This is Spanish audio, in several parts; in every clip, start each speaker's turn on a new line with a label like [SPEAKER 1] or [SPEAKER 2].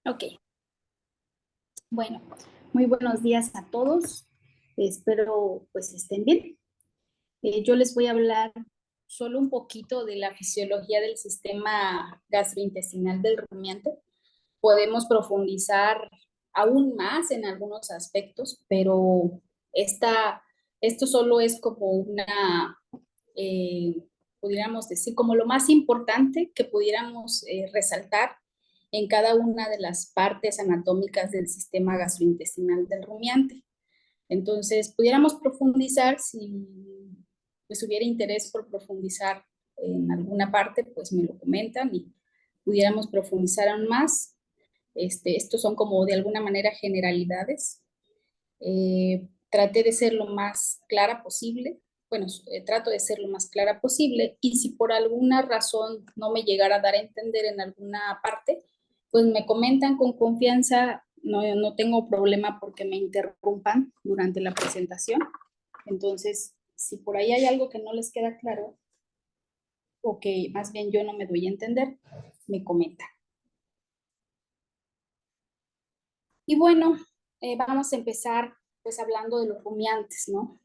[SPEAKER 1] Ok, bueno, muy buenos días a todos. Espero pues estén bien. Yo les voy a hablar solo un poquito de la fisiología del sistema gastrointestinal del rumiante. Podemos profundizar aún más en algunos aspectos, pero esta, esto solo es como pudiéramos decir, como lo más importante que pudiéramos resaltar en cada una de las partes anatómicas del sistema gastrointestinal del rumiante. Entonces, pudiéramos profundizar, si pues hubiera interés por profundizar en alguna parte, pues me lo comentan y pudiéramos profundizar aún más. Estos son como de alguna manera generalidades. Traté de ser lo más clara posible. Bueno, trato de ser lo más clara posible y si por alguna razón no me llegara a dar a entender en alguna parte, pues me comentan con confianza, no tengo problema porque me interrumpan durante la presentación. Entonces, si por ahí hay algo que no les queda claro o que más bien yo no me doy a entender, me comentan. Y bueno, vamos a empezar pues hablando de los rumiantes, ¿no?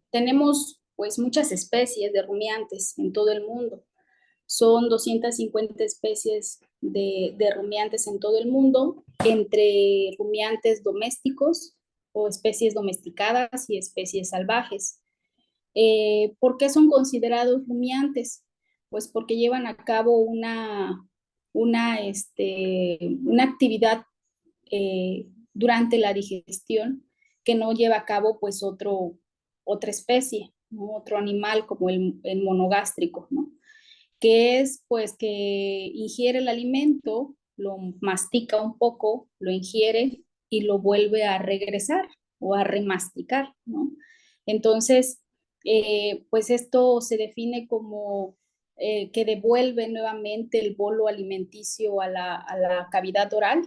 [SPEAKER 1] Tenemos pues muchas especies de rumiantes en todo el mundo. Son 250 especies de rumiantes en todo el mundo, entre rumiantes domésticos o especies domesticadas y especies salvajes. ¿Por qué son considerados rumiantes? Pues porque llevan a cabo una actividad durante la digestión que no lleva a cabo pues otra especie, ¿no? Otro animal como el monogástrico, ¿no? Que es pues que ingiere el alimento, lo mastica un poco, lo ingiere y lo vuelve a regresar o a remasticar, ¿no? Entonces, pues esto se define como que devuelve nuevamente el bolo alimenticio a la cavidad oral,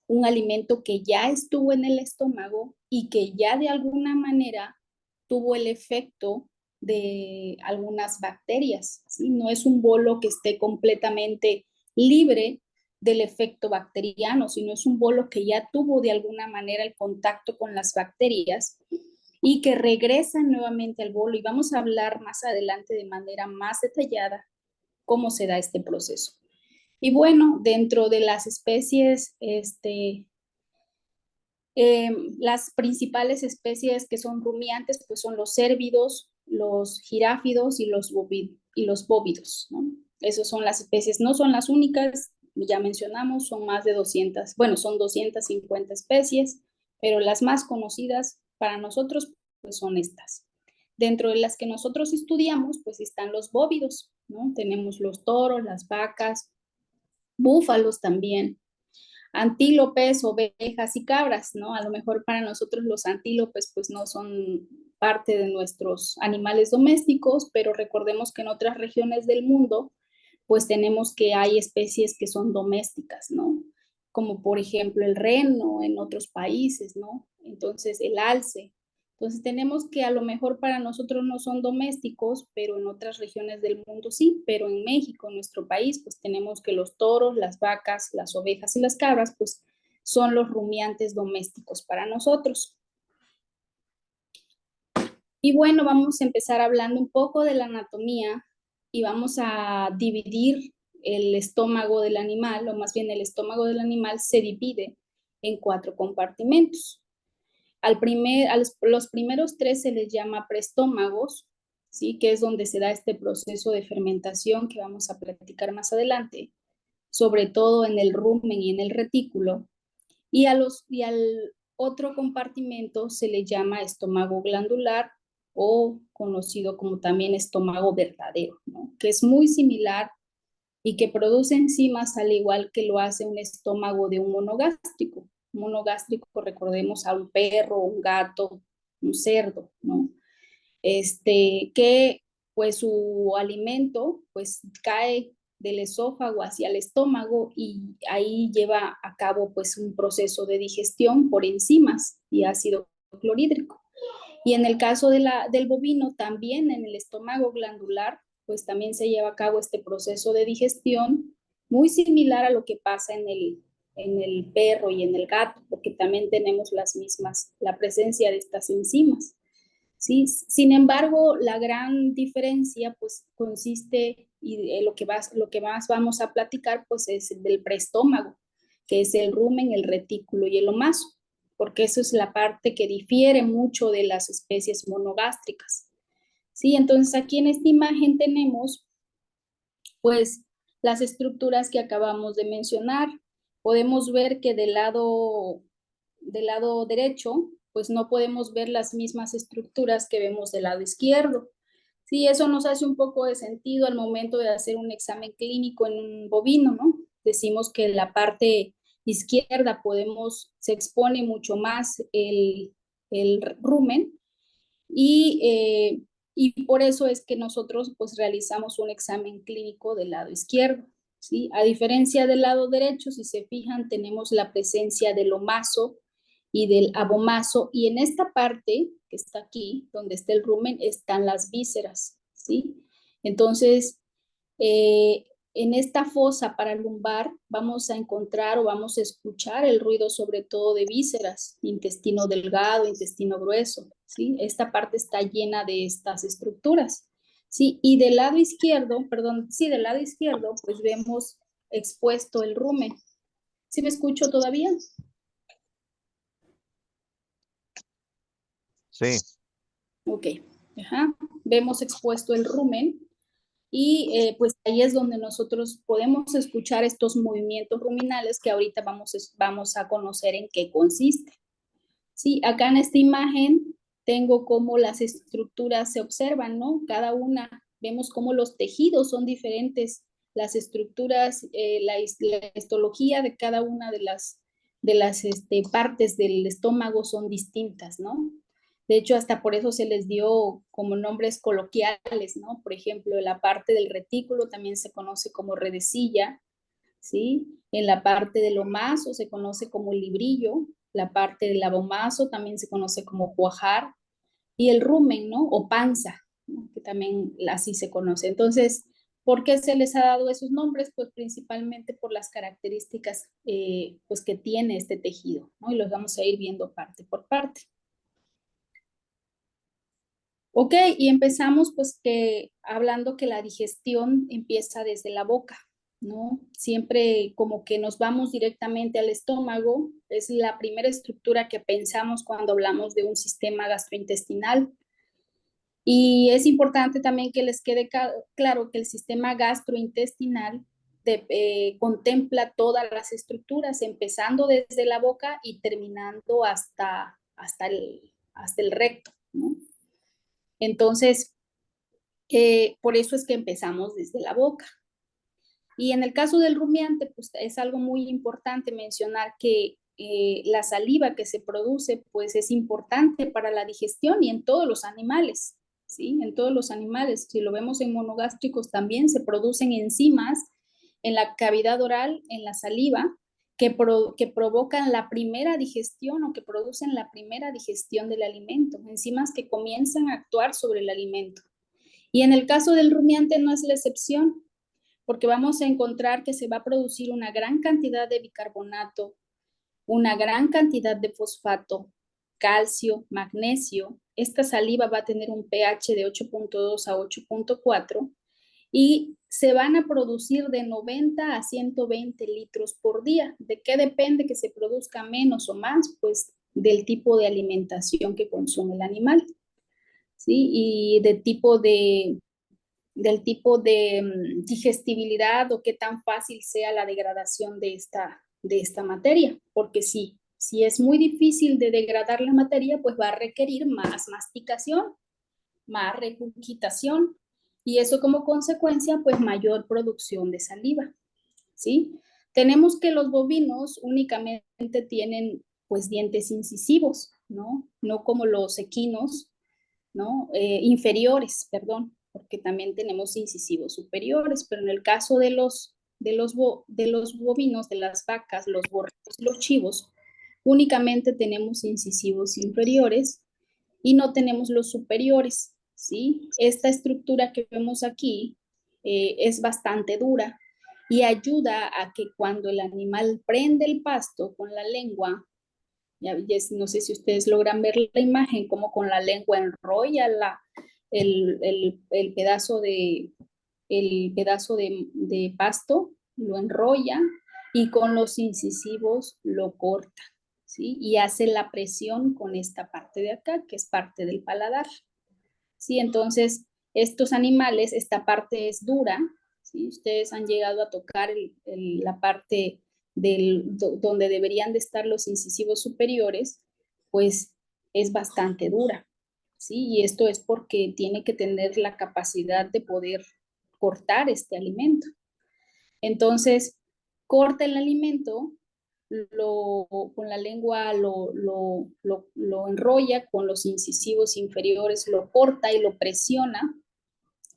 [SPEAKER 1] un alimento que ya estuvo en el estómago y que ya de alguna manera tuvo el efecto de algunas bacterias, ¿sí? No es un bolo que esté completamente libre del efecto bacteriano, sino es un bolo que ya tuvo de alguna manera el contacto con las bacterias y que regresa nuevamente al bolo. Y vamos a hablar más adelante de manera más detallada cómo se da este proceso. Y bueno, dentro de las especies, las principales especies que son rumiantes, pues son los cérvidos, los giráfidos y los bóvidos, ¿no? Esas son las especies, no son las únicas, ya mencionamos, son más de 200, bueno, son 250 especies, pero las más conocidas para nosotros, pues son estas. Dentro de las que nosotros estudiamos, pues están los bóvidos, ¿no? Tenemos los toros, las vacas, búfalos también, antílopes, ovejas y cabras, ¿no? A lo mejor para nosotros los antílopes pues no son parte de nuestros animales domésticos, pero recordemos que en otras regiones del mundo pues tenemos que hay especies que son domésticas, ¿no? Como por ejemplo el reno en otros países, ¿no? Entonces el alce. Entonces tenemos que a lo mejor para nosotros no son domésticos, pero en otras regiones del mundo sí, pero en México, en nuestro país, pues tenemos que los toros, las vacas, las ovejas y las cabras, pues son los rumiantes domésticos para nosotros. Y bueno, vamos a empezar hablando un poco de la anatomía y vamos a dividir el estómago del animal, o más bien el estómago del animal se divide en cuatro compartimentos. Los primeros tres se les llama preestómagos, ¿sí? Que es donde se da este proceso de fermentación que vamos a platicar más adelante, sobre todo en el rumen y en el retículo. Y al otro compartimento se le llama estómago glandular o conocido como también estómago verdadero, ¿no? Que es muy similar y que produce enzimas al igual que lo hace un estómago de un monogástrico. Un monogástrico, recordemos a un perro, un gato, un cerdo, ¿no? Que pues su alimento pues cae del esófago hacia el estómago y ahí lleva a cabo pues un proceso de digestión por enzimas y ácido clorhídrico. Y en el caso del bovino, también en el estómago glandular, pues también se lleva a cabo este proceso de digestión muy similar a lo que pasa en el perro y en el gato, porque también tenemos las mismas, la presencia de estas enzimas. ¿Sí? Sin embargo, la gran diferencia pues consiste, y lo que más vamos a platicar pues es del preestómago, que es el rumen, el retículo y el omaso, porque eso es la parte que difiere mucho de las especies monogástricas. ¿Sí? Entonces aquí en esta imagen tenemos pues las estructuras que acabamos de mencionar. Podemos ver que del lado derecho, pues no podemos ver las mismas estructuras que vemos del lado izquierdo. Sí, eso nos hace un poco de sentido al momento de hacer un examen clínico en un bovino, ¿no? Decimos que en la parte izquierda se expone mucho más el rumen y, y por eso es que nosotros pues realizamos un examen clínico del lado izquierdo, ¿sí? A diferencia del lado derecho, si se fijan, tenemos la presencia del omaso y del abomaso, y en esta parte que está aquí, donde está el rumen, están las vísceras, ¿sí? Entonces, eh, en esta fosa paralumbar vamos a encontrar o vamos a escuchar el ruido sobre todo de vísceras, intestino delgado, intestino grueso, ¿sí? Esta parte está llena de estas estructuras, ¿sí? Y del lado izquierdo, perdón, sí, del lado izquierdo, pues vemos expuesto el rumen. ¿Sí me escucho todavía?
[SPEAKER 2] Sí.
[SPEAKER 1] Ok, ajá. Vemos expuesto el rumen y pues ahí es donde nosotros podemos escuchar estos movimientos ruminales que ahorita vamos a conocer en qué consiste. Sí, acá en esta imagen tengo cómo las estructuras se observan, ¿no? Cada una, vemos cómo los tejidos son diferentes, las estructuras, la histología de cada una de las partes del estómago son distintas, ¿no? De hecho, hasta por eso se les dio como nombres coloquiales, ¿no? Por ejemplo, la parte del retículo también se conoce como redecilla, ¿sí? En la parte del omaso se conoce como librillo, la parte del abomaso también se conoce como cuajar, y el rumen, ¿no? O panza, ¿no? Que también así se conoce. Entonces, ¿por qué se les ha dado esos nombres? Pues principalmente por las características pues que tiene este tejido, ¿no? Y los vamos a ir viendo parte por parte. Ok, y empezamos pues que hablando que la digestión empieza desde la boca, ¿no? Siempre como que nos vamos directamente al estómago, es la primera estructura que pensamos cuando hablamos de un sistema gastrointestinal. Y es importante también que les quede claro que el sistema gastrointestinal contempla todas las estructuras, empezando desde la boca y terminando hasta el recto, ¿no? Entonces, por eso es que empezamos desde la boca. Y en el caso del rumiante, pues es algo muy importante mencionar que la saliva que se produce, pues es importante para la digestión y en todos los animales, ¿sí? En todos los animales. Si lo vemos en monogástricos también se producen enzimas en la cavidad oral, en la saliva, que provocan la primera digestión o que producen la primera digestión del alimento, enzimas que comienzan a actuar sobre el alimento. Y en el caso del rumiante no es la excepción, porque vamos a encontrar que se va a producir una gran cantidad de bicarbonato, una gran cantidad de fosfato, calcio, magnesio. Esta saliva va a tener un pH de 8.2 a 8.4 y se van a producir de 90 a 120 litros por día. ¿De qué depende que se produzca menos o más? Pues del tipo de alimentación que consume el animal, ¿sí? Y del tipo de digestibilidad o qué tan fácil sea la degradación de esta materia, porque si es muy difícil de degradar la materia, pues va a requerir más masticación, más regurgitación, y eso como consecuencia, pues mayor producción de saliva, ¿sí? Tenemos que los bovinos únicamente tienen pues dientes incisivos, ¿no? No como los equinos, ¿no? Inferiores, perdón, porque también tenemos incisivos superiores, pero en el caso de los bovinos, de las vacas, los borregos y los chivos, únicamente tenemos incisivos inferiores y no tenemos los superiores, ¿sí? Esta estructura que vemos aquí es bastante dura y ayuda a que cuando el animal prende el pasto con la lengua, no sé si ustedes logran ver la imagen, como con la lengua enrolla el pedazo de pasto, lo enrolla y con los incisivos lo corta, ¿sí? Y hace la presión con esta parte de acá, que es parte del paladar, ¿sí? Entonces, estos animales, esta parte es dura, ¿sí? Ustedes han llegado a tocar la parte donde deberían de estar los incisivos superiores, pues es bastante dura, ¿sí? Y esto es porque tiene que tener la capacidad de poder cortar este alimento. Entonces, corta el alimento, con la lengua lo enrolla con los incisivos inferiores, lo corta y lo presiona.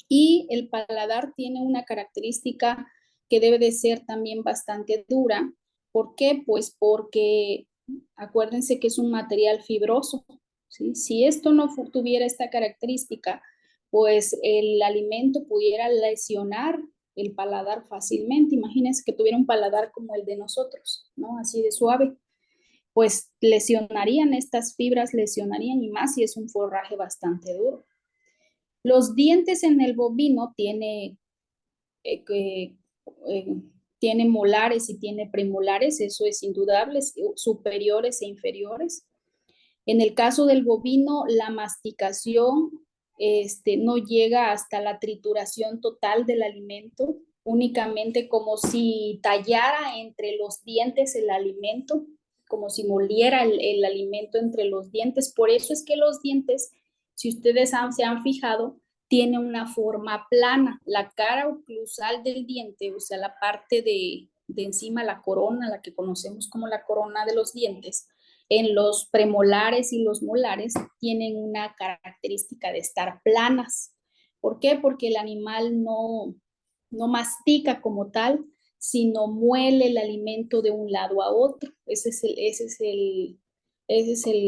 [SPEAKER 1] Y el paladar tiene una característica que debe de ser también bastante dura. ¿Por qué? Pues porque acuérdense que es un material fibroso, ¿sí? Si esto no tuviera esta característica, pues el alimento pudiera lesionar el paladar fácilmente. Imagínense que tuviera un paladar como el de nosotros, ¿no? Así de suave. Pues lesionarían estas fibras, lesionarían y más si es un forraje bastante duro. Los dientes en el bovino eh, tiene molares y tiene premolares, eso es indudable, superiores e inferiores. En el caso del bovino, la masticación no llega hasta la trituración total del alimento, únicamente como si tallara entre los dientes el alimento, como si moliera el alimento entre los dientes. Por eso es que los dientes, si ustedes se han fijado, tiene una forma plana. La cara oclusal del diente, o sea, la parte de encima, la corona, la que conocemos como la corona de los dientes, en los premolares y los molares tienen una característica de estar planas. ¿Por qué? Porque el animal no mastica como tal, sino muele el alimento de un lado a otro.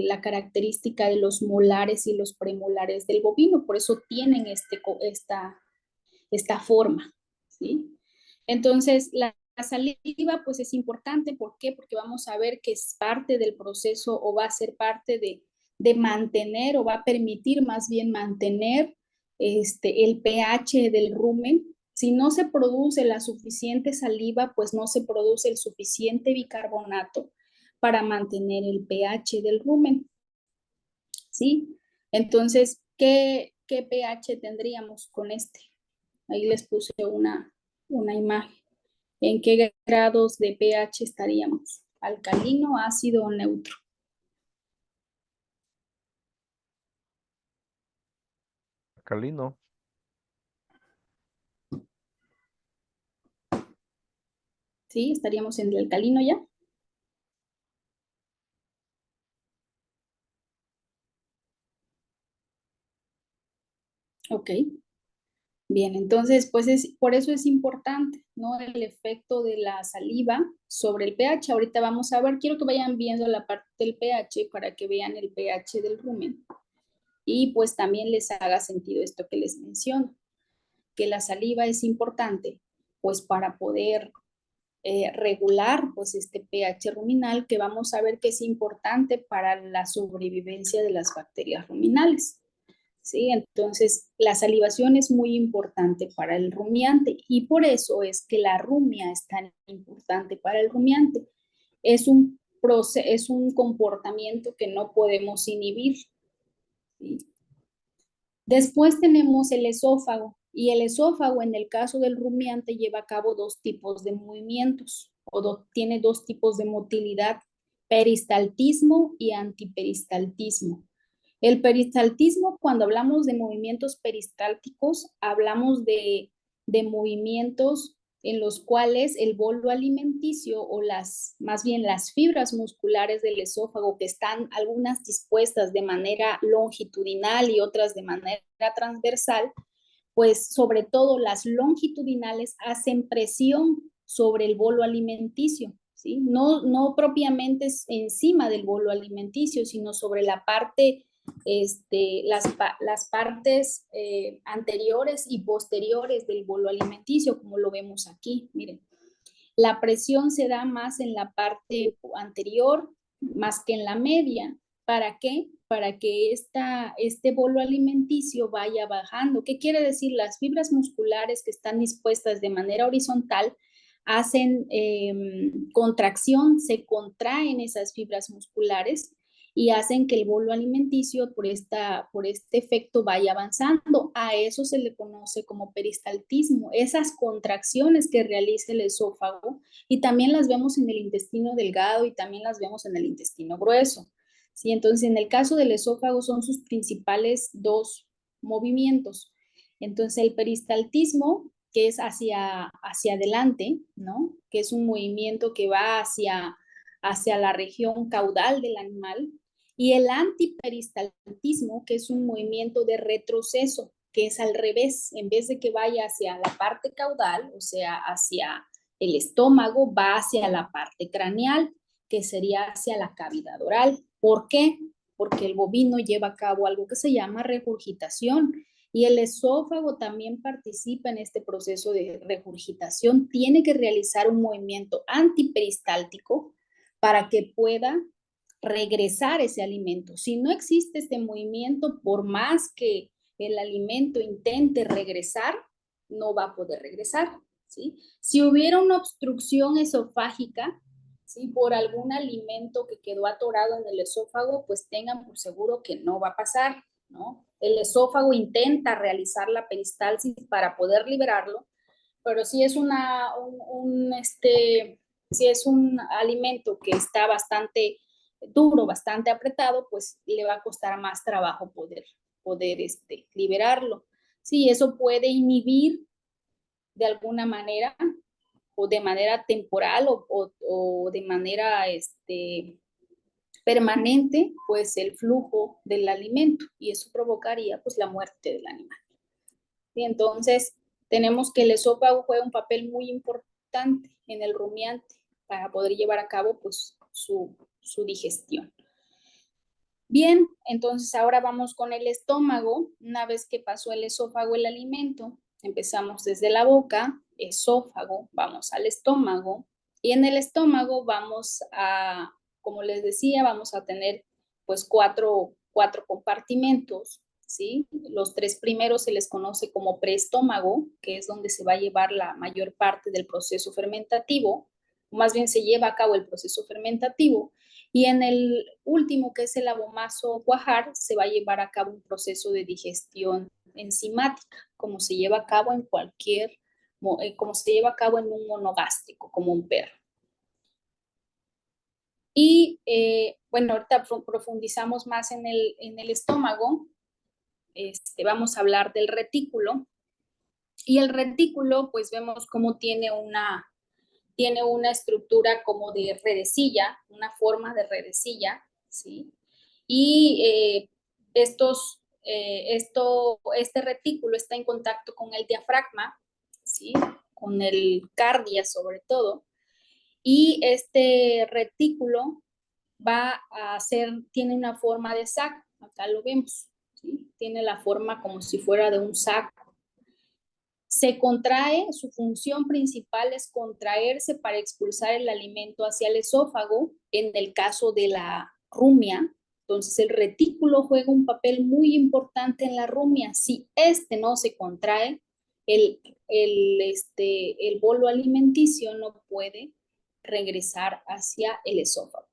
[SPEAKER 1] La característica de los molares y los premolares del bovino, por eso tienen esta forma, ¿sí? Entonces, la saliva pues es importante, ¿por qué? Porque vamos a ver que es parte del proceso o va a ser parte de mantener o va a permitir más bien mantener el pH del rumen. Si no se produce la suficiente saliva, pues no se produce el suficiente bicarbonato para mantener el pH del rumen, ¿sí? Entonces, ¿qué pH tendríamos con este? Ahí les puse una imagen. ¿En qué grados de pH estaríamos? ¿Alcalino, ácido o neutro?
[SPEAKER 2] Alcalino.
[SPEAKER 1] ¿Sí? ¿Estaríamos en el alcalino ya? Ok. Bien, entonces, pues por eso es importante, ¿no? El efecto de la saliva sobre el pH. Ahorita vamos a ver, quiero que vayan viendo la parte del pH para que vean el pH del rumen. Y pues también les haga sentido esto que les menciono, que la saliva es importante, pues para poder regular pues este pH ruminal, que vamos a ver que es importante para la sobrevivencia de las bacterias ruminales. ¿Sí? Entonces, la salivación es muy importante para el rumiante y por eso es que la rumia es tan importante para el rumiante. Es un comportamiento que no podemos inhibir, ¿sí? Después tenemos el esófago y el esófago en el caso del rumiante lleva a cabo dos tipos de movimientos tiene dos tipos de motilidad, peristaltismo y antiperistaltismo. El peristaltismo, cuando hablamos de movimientos peristálticos, hablamos de movimientos en los cuales el bolo alimenticio o más bien las fibras musculares del esófago, que están algunas dispuestas de manera longitudinal y otras de manera transversal, pues sobre todo las longitudinales hacen presión sobre el bolo alimenticio, ¿sí? No propiamente encima del bolo alimenticio, sino sobre la parte las partes anteriores y posteriores del bolo alimenticio, como lo vemos aquí, miren. La presión se da más en la parte anterior, más que en la media. ¿Para qué? Para que este bolo alimenticio vaya bajando. ¿Qué quiere decir? Las fibras musculares que están dispuestas de manera horizontal hacen contracción, se contraen esas fibras musculares y hacen que el bolo alimenticio por este efecto vaya avanzando. A eso se le conoce como peristaltismo, esas contracciones que realiza el esófago, y también las vemos en el intestino delgado y también las vemos en el intestino grueso. ¿Sí? Entonces, en el caso del esófago son sus principales dos movimientos. Entonces, el peristaltismo, que es hacia adelante, ¿no? Que es un movimiento que va hacia la región caudal del animal, y el antiperistaltismo, que es un movimiento de retroceso, que es al revés, en vez de que vaya hacia la parte caudal, o sea, hacia el estómago, va hacia la parte craneal, que sería hacia la cavidad oral. ¿Por qué? Porque el bovino lleva a cabo algo que se llama regurgitación, y el esófago también participa en este proceso de regurgitación. Tiene que realizar un movimiento antiperistáltico para que pueda regresar ese alimento. Si no existe este movimiento, por más que el alimento intente regresar, no va a poder regresar, ¿sí? Si hubiera una obstrucción esofágica, ¿sí? Por algún alimento que quedó atorado en el esófago, pues tengan por seguro que no va a pasar, ¿no? El esófago intenta realizar la peristalsis para poder liberarlo, pero si es si es un alimento que está bastante duro, bastante apretado, pues le va a costar más trabajo poder liberarlo. Sí, eso puede inhibir de alguna manera, o de manera temporal, o de manera permanente, pues el flujo del alimento, y eso provocaría pues la muerte del animal. Y entonces tenemos que el esófago juega un papel muy importante en el rumiante para poder llevar a cabo pues su digestión. Bien, entonces ahora vamos con el estómago. Una vez que pasó el esófago el alimento, empezamos desde la boca, esófago, vamos al estómago, y en el estómago vamos a, como les decía, vamos a tener pues cuatro compartimentos, ¿sí? Los tres primeros se les conoce como preestómago, que es donde se va a llevar la mayor parte del proceso fermentativo, o más bien se lleva a cabo el proceso fermentativo. Y en el último, que es el abomaso cuajar, se va a llevar a cabo un proceso de digestión enzimática, como se lleva a cabo como se lleva a cabo en un monogástrico, como un perro. Y bueno, ahorita profundizamos más en el estómago. Vamos a hablar del retículo. Y el retículo, pues vemos cómo tiene una estructura como de redecilla, una forma de redecilla, ¿sí? Y este retículo está en contacto con el diafragma, ¿sí? Con el cardia sobre todo, y este retículo tiene una forma de saco, acá lo vemos, ¿sí? Tiene la forma como si fuera de un saco. Se contrae, su función principal es contraerse para expulsar el alimento hacia el esófago, en el caso de la rumia. Entonces el retículo juega un papel muy importante en la rumia. Si no se contrae, el bolo alimenticio no puede regresar hacia el esófago.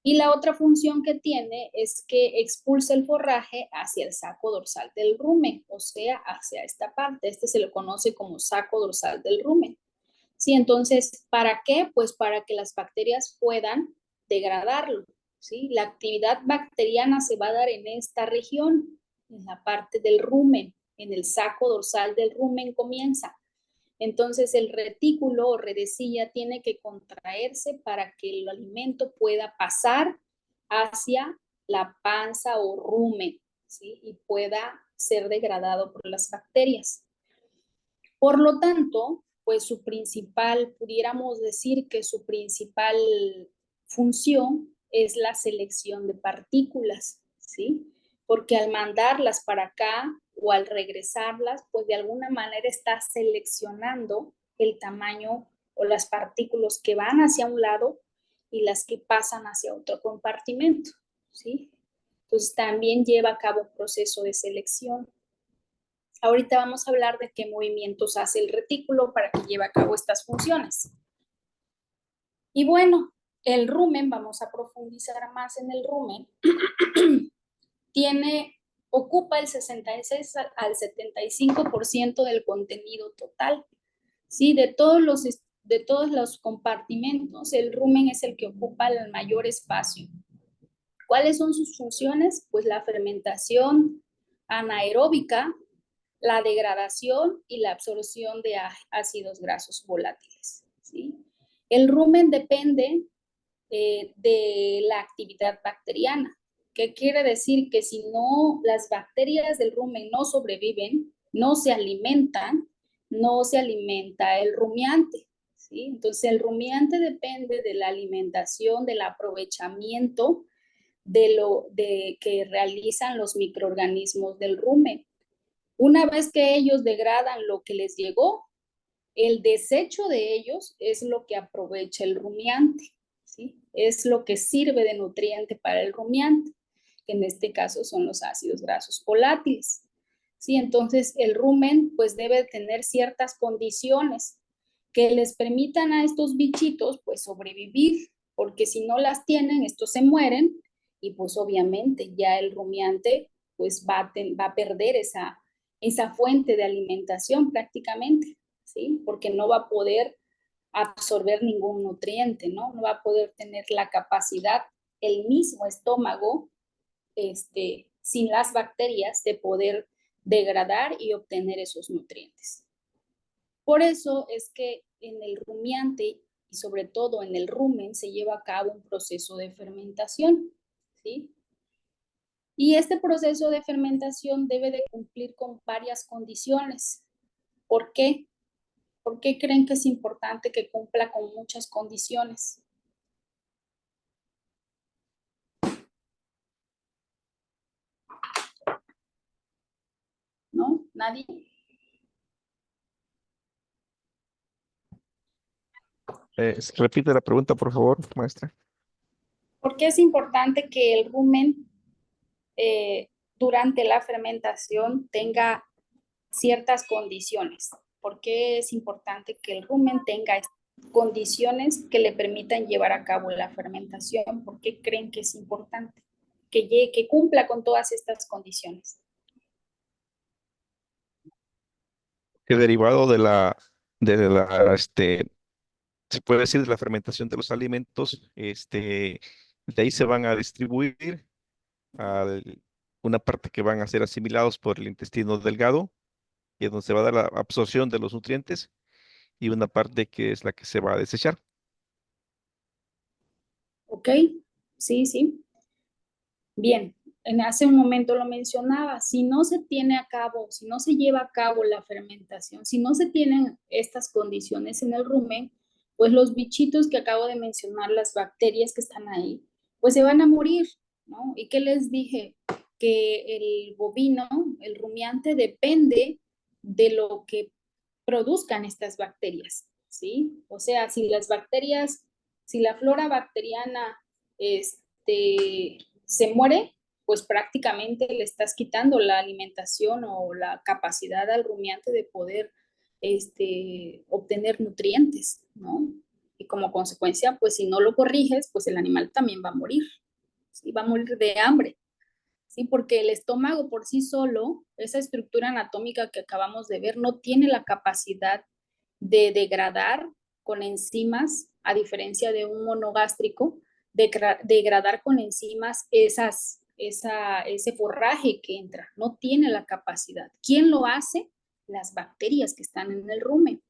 [SPEAKER 1] Y la otra función que tiene es que expulsa el forraje hacia el saco dorsal del rumen, o sea, hacia esta parte. Se le conoce como saco dorsal del rumen. Sí, entonces, ¿para qué? Pues para que las bacterias puedan degradarlo. ¿Sí? La actividad bacteriana se va a dar en esta región, en la parte del rumen, en el saco dorsal del rumen comienza. Entonces el retículo o redecilla tiene que contraerse para que el alimento pueda pasar hacia la panza o rumen, ¿sí? Y pueda ser degradado por las bacterias. Por lo tanto, pues pudiéramos decir que su principal función es la selección de partículas, ¿sí? Porque al mandarlas para acá o al regresarlas, pues de alguna manera está seleccionando el tamaño o las partículas que van hacia un lado y las que pasan hacia otro compartimento, ¿sí? Entonces también lleva a cabo un proceso de selección. Ahorita vamos a hablar de qué movimientos hace el retículo para que lleve a cabo estas funciones. Y bueno, el rumen, vamos a profundizar más en el rumen, ocupa el 66 al 75% del contenido total. ¿Sí? De todos los compartimentos, el rumen es el que ocupa el mayor espacio. ¿Cuáles son sus funciones? Pues la fermentación anaeróbica, la degradación y la absorción de ácidos grasos volátiles, ¿sí? El rumen depende de la actividad bacteriana. ¿Qué quiere decir? Que si no, las bacterias del rumen no sobreviven, no se alimentan, no se alimenta el rumiante, ¿sí? Entonces el rumiante depende de la alimentación, del aprovechamiento de que realizan los microorganismos del rumen. Una vez que ellos degradan lo que les llegó, el desecho de ellos es lo que aprovecha el rumiante, ¿sí? Es lo que sirve de nutriente para el rumiante, que en este caso son los ácidos grasos volátiles, ¿sí? Entonces el rumen pues debe tener ciertas condiciones que les permitan a estos bichitos pues sobrevivir, porque si no las tienen, estos se mueren y pues obviamente ya el rumiante pues va a perder esa fuente de alimentación prácticamente, ¿sí? Porque no va a poder absorber ningún nutriente, ¿no? No va a poder tener la capacidad, el mismo estómago, sin las bacterias, de poder degradar y obtener esos nutrientes. Por eso es que en el rumiante y sobre todo en el rumen se lleva a cabo un proceso de fermentación, ¿sí? Y este proceso de fermentación debe de cumplir con varias condiciones. ¿Por qué? ¿Por qué creen que es importante que cumpla con muchas condiciones? ¿No? ¿Nadie?
[SPEAKER 2] Repite la pregunta, por favor, maestra.
[SPEAKER 1] ¿Por qué es importante que el rumen durante la fermentación tenga ciertas condiciones? ¿Por qué es importante que el rumen tenga condiciones que le permitan llevar a cabo la fermentación? ¿Por qué creen que es importante que cumpla con todas estas condiciones?
[SPEAKER 2] Que derivado de la, se puede decir, de la fermentación de los alimentos, de ahí se van a distribuir a una parte que van a ser asimilados por el intestino delgado, y es donde se va a dar la absorción de los nutrientes, y una parte que es la que se va a desechar.
[SPEAKER 1] ¿Ok? Sí, sí. Bien, hace un momento lo mencionaba, si no se tiene a cabo, si no se lleva a cabo la fermentación, si no se tienen estas condiciones en el rumen, pues los bichitos que acabo de mencionar, las bacterias que están ahí, pues se van a morir, ¿no? ¿Y qué les dije? Que el bovino, el rumiante, depende de lo que produzcan estas bacterias, ¿sí? O sea, si las bacterias, si la flora bacteriana, se muere, pues prácticamente le estás quitando la alimentación o la capacidad al rumiante de poder obtener nutrientes, ¿no? Y como consecuencia, pues si no lo corriges, pues el animal también va a morir, ¿sí? Va a morir de hambre, ¿sí? Porque el estómago por sí solo, esa estructura anatómica que acabamos de ver, no tiene la capacidad de degradar con enzimas, a diferencia de un monogástrico, degradar con enzimas ese forraje que entra, no tiene la capacidad. ¿Quién lo hace? Las bacterias que están en el rumen.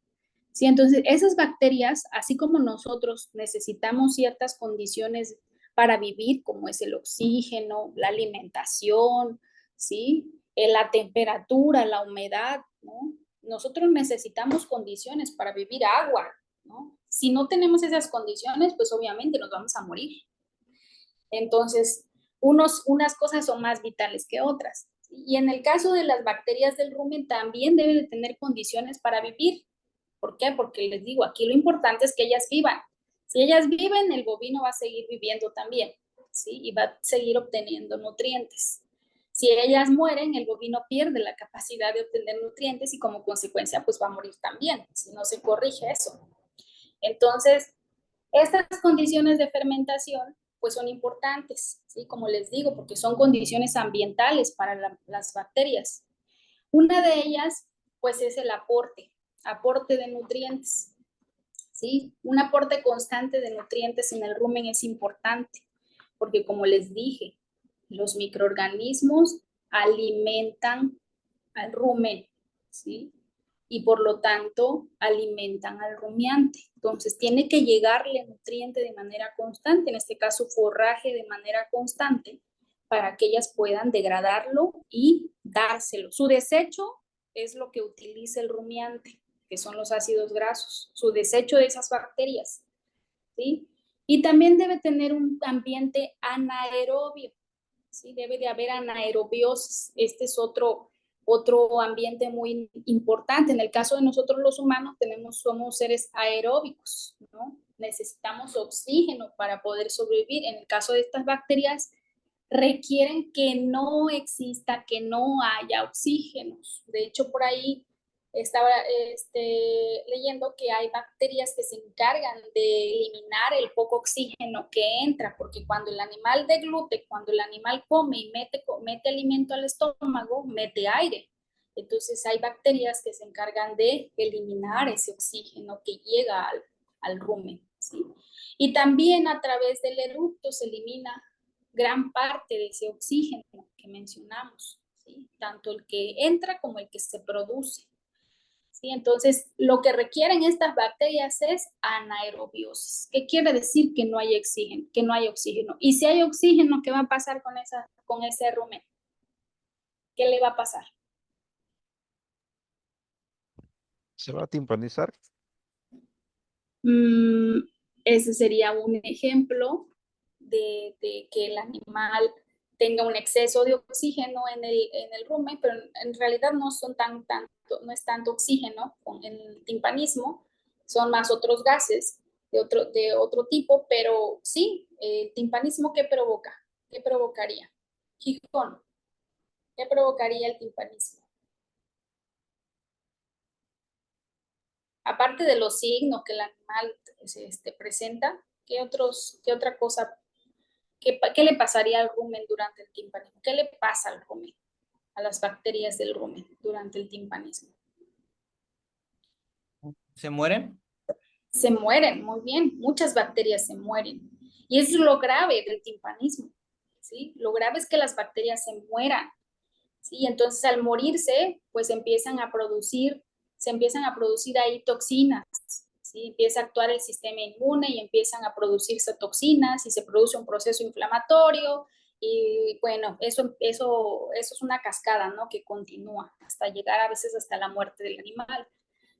[SPEAKER 1] Sí, entonces esas bacterias, así como nosotros necesitamos ciertas condiciones para vivir, como es el oxígeno, la alimentación, ¿sí? La temperatura, la humedad, ¿no? Nosotros necesitamos condiciones para vivir, agua, ¿no? Si no tenemos esas condiciones, pues obviamente nos vamos a morir. Entonces, unas cosas son más vitales que otras. Y en el caso de las bacterias del rumen, también deben de tener condiciones para vivir, ¿Por qué? Porque les digo, aquí lo importante es que ellas vivan. Si ellas viven, el bovino va a seguir viviendo también, ¿sí? Y va a seguir obteniendo nutrientes. Si ellas mueren, el bovino pierde la capacidad de obtener nutrientes y como consecuencia, pues va a morir también, si no se corrige eso. Entonces, estas condiciones de fermentación, pues son importantes, ¿sí? Como les digo, porque son condiciones ambientales para las bacterias. Una de ellas, pues es el aporte de nutrientes, ¿sí? Un aporte constante de nutrientes en el rumen es importante, porque como les dije, los microorganismos alimentan al rumen, ¿sí? Y por lo tanto alimentan al rumiante. Entonces tiene que llegarle nutriente de manera constante, en este caso forraje de manera constante, para que ellas puedan degradarlo y dárselo. Su desecho es lo que utiliza el rumiante, que son los ácidos grasos, su desecho de esas bacterias, ¿sí? Y también debe tener un ambiente anaerobio, ¿sí? Debe de haber anaerobiosis. Este es otro ambiente muy importante. En el caso de nosotros los humanos somos seres aeróbicos, ¿no? Necesitamos oxígeno para poder sobrevivir. En el caso de estas bacterias, requieren que no exista, que no haya oxígenos. De hecho, por ahí estaba leyendo que hay bacterias que se encargan de eliminar el poco oxígeno que entra, porque cuando el animal deglute, cuando el animal come y mete alimento al estómago, mete aire. Entonces hay bacterias que se encargan de eliminar ese oxígeno que llega al rumen, ¿sí? Y también a través del eructo se elimina gran parte de ese oxígeno que mencionamos, ¿sí? Tanto el que entra como el que se produce, ¿sí? Entonces, lo que requieren estas bacterias es anaerobiosis. ¿Qué quiere decir? Que no hay oxígeno, que no hay oxígeno. Y si hay oxígeno, ¿qué va a pasar con ese rumen? ¿Qué le va a pasar?
[SPEAKER 2] Se va a timpanizar.
[SPEAKER 1] Mm, ese sería un ejemplo de que el animal tenga un exceso de oxígeno en el rumen, pero en realidad no son no es tanto oxígeno con el timpanismo, son más otros gases de otro tipo, pero sí, el timpanismo, ¿qué provoca? ¿Qué provocaría? Gijón, ¿qué provocaría el timpanismo? Aparte de los signos que el animal presenta, ¿qué otra cosa, qué le pasaría al rumen durante el timpanismo? ¿Qué le pasa al rumen, a las bacterias del rumen durante el timpanismo?
[SPEAKER 3] ¿Se mueren?
[SPEAKER 1] Se mueren, muy bien, muchas bacterias se mueren. Y eso es lo grave del timpanismo, ¿sí? Lo grave es que las bacterias se mueran, ¿sí? Entonces al morirse, pues se empiezan a producir ahí toxinas, ¿sí? Empieza a actuar el sistema inmune y empiezan a producirse toxinas y se produce un proceso inflamatorio y bueno, eso es una cascada, ¿no? Que continúa hasta llegar a veces hasta la muerte del animal.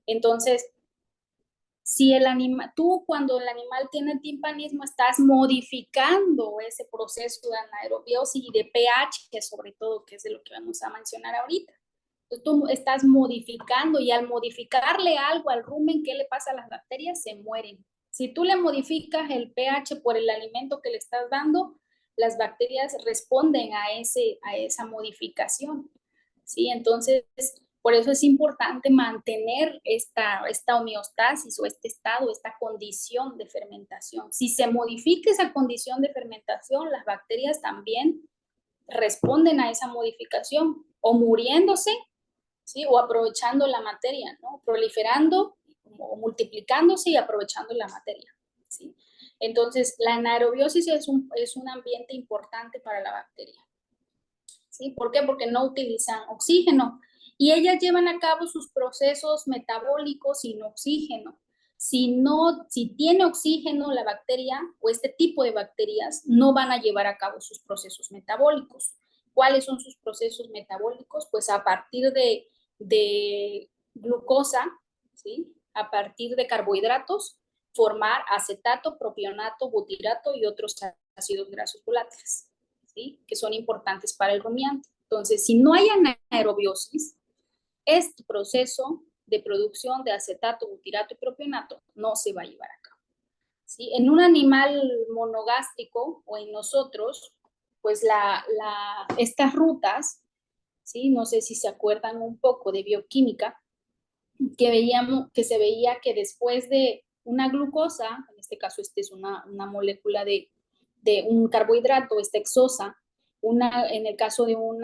[SPEAKER 1] Entonces, si tú cuando el animal tiene timpanismo estás modificando ese proceso de anaerobiosis y de pH, sobre todo, que es de lo que vamos a mencionar ahorita. Entonces, tú estás modificando y al modificarle algo al rumen, ¿qué le pasa a las bacterias? Se mueren. Si tú le modificas el pH por el alimento que le estás dando, las bacterias responden a esa modificación, ¿sí? Entonces, por eso es importante mantener esta homeostasis o este estado, esta condición de fermentación. Si se modifica esa condición de fermentación, las bacterias también responden a esa modificación o muriéndose, ¿sí? O aprovechando la materia, ¿no? Proliferando o multiplicándose y aprovechando la materia, ¿sí? Entonces, la anaerobiosis es un ambiente importante para la bacteria, ¿sí? ¿Por qué? Porque no utilizan oxígeno y ellas llevan a cabo sus procesos metabólicos sin oxígeno. Si tiene oxígeno la bacteria o este tipo de bacterias, no van a llevar a cabo sus procesos metabólicos. ¿Cuáles son sus procesos metabólicos? Pues a partir de glucosa, ¿sí? A partir de carbohidratos, formar acetato, propionato, butirato y otros ácidos grasos volátiles, ¿sí? Que son importantes para el rumiante. Entonces, si no hay anaerobiosis, este proceso de producción de acetato, butirato y propionato no se va a llevar a cabo. ¿Sí? En un animal monogástrico o en nosotros, pues estas rutas, ¿sí? No sé si se acuerdan un poco de bioquímica, que se veía que después de una glucosa, en este caso esta es una molécula de un carbohidrato, esta exosa, en el caso de un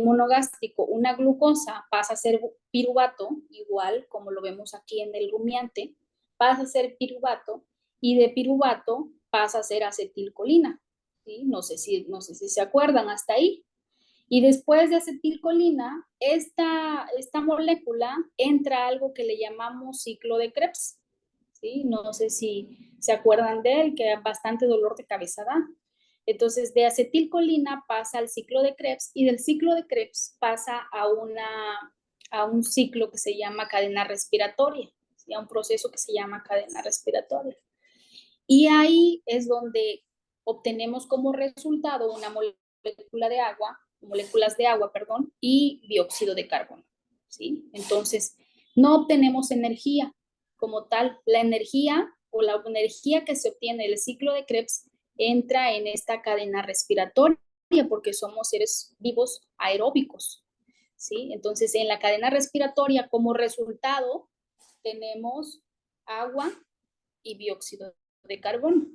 [SPEAKER 1] monogástrico, una glucosa pasa a ser piruvato, igual como lo vemos aquí en el rumiante, pasa a ser piruvato, y de piruvato pasa a ser acetilcolina. ¿Sí? No sé si se acuerdan hasta ahí. Y después de acetilcolina, esta molécula entra a algo que le llamamos ciclo de Krebs. ¿Sí? No sé si se acuerdan de él, que bastante dolor de cabeza da. Entonces, de acetilcolina pasa al ciclo de Krebs y del ciclo de Krebs pasa a un ciclo que se llama cadena respiratoria, ¿sí? A un proceso que se llama cadena respiratoria. Y ahí es donde obtenemos como resultado una moléculas de agua, perdón, y dióxido de carbono, ¿sí? Entonces, no obtenemos energía como tal. La energía o la energía que se obtiene del ciclo de Krebs entra en esta cadena respiratoria porque somos seres vivos aeróbicos, ¿sí? Entonces, en la cadena respiratoria como resultado tenemos agua y dióxido de carbono,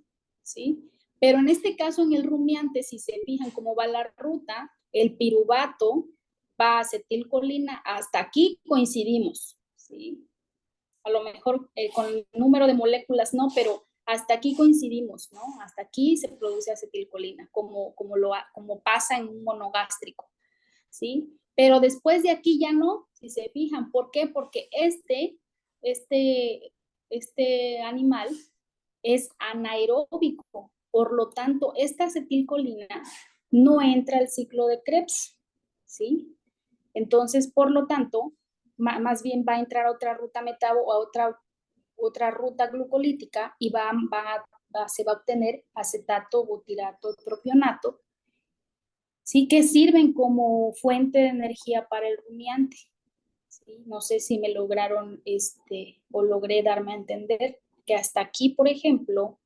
[SPEAKER 1] ¿sí? Pero en este caso, en el rumiante, si se fijan cómo va la ruta, el piruvato va a acetilcolina, hasta aquí coincidimos, ¿sí? A lo mejor con el número de moléculas no, pero hasta aquí coincidimos, ¿no? Hasta aquí se produce acetilcolina, como pasa en un monogástrico, ¿sí? Pero después de aquí ya no, si se fijan. ¿Por qué? Porque este animal es anaeróbico, por lo tanto, esta acetilcolina no entra al ciclo de Krebs, ¿sí? Entonces, por lo tanto, más bien va a entrar a otra ruta metabo, a otra ruta glucolítica y se va a obtener acetato, butirato, propionato, ¿sí? Que sirven como fuente de energía para el rumiante. ¿Sí? No sé si me lograron o logré darme a entender que hasta aquí, por ejemplo,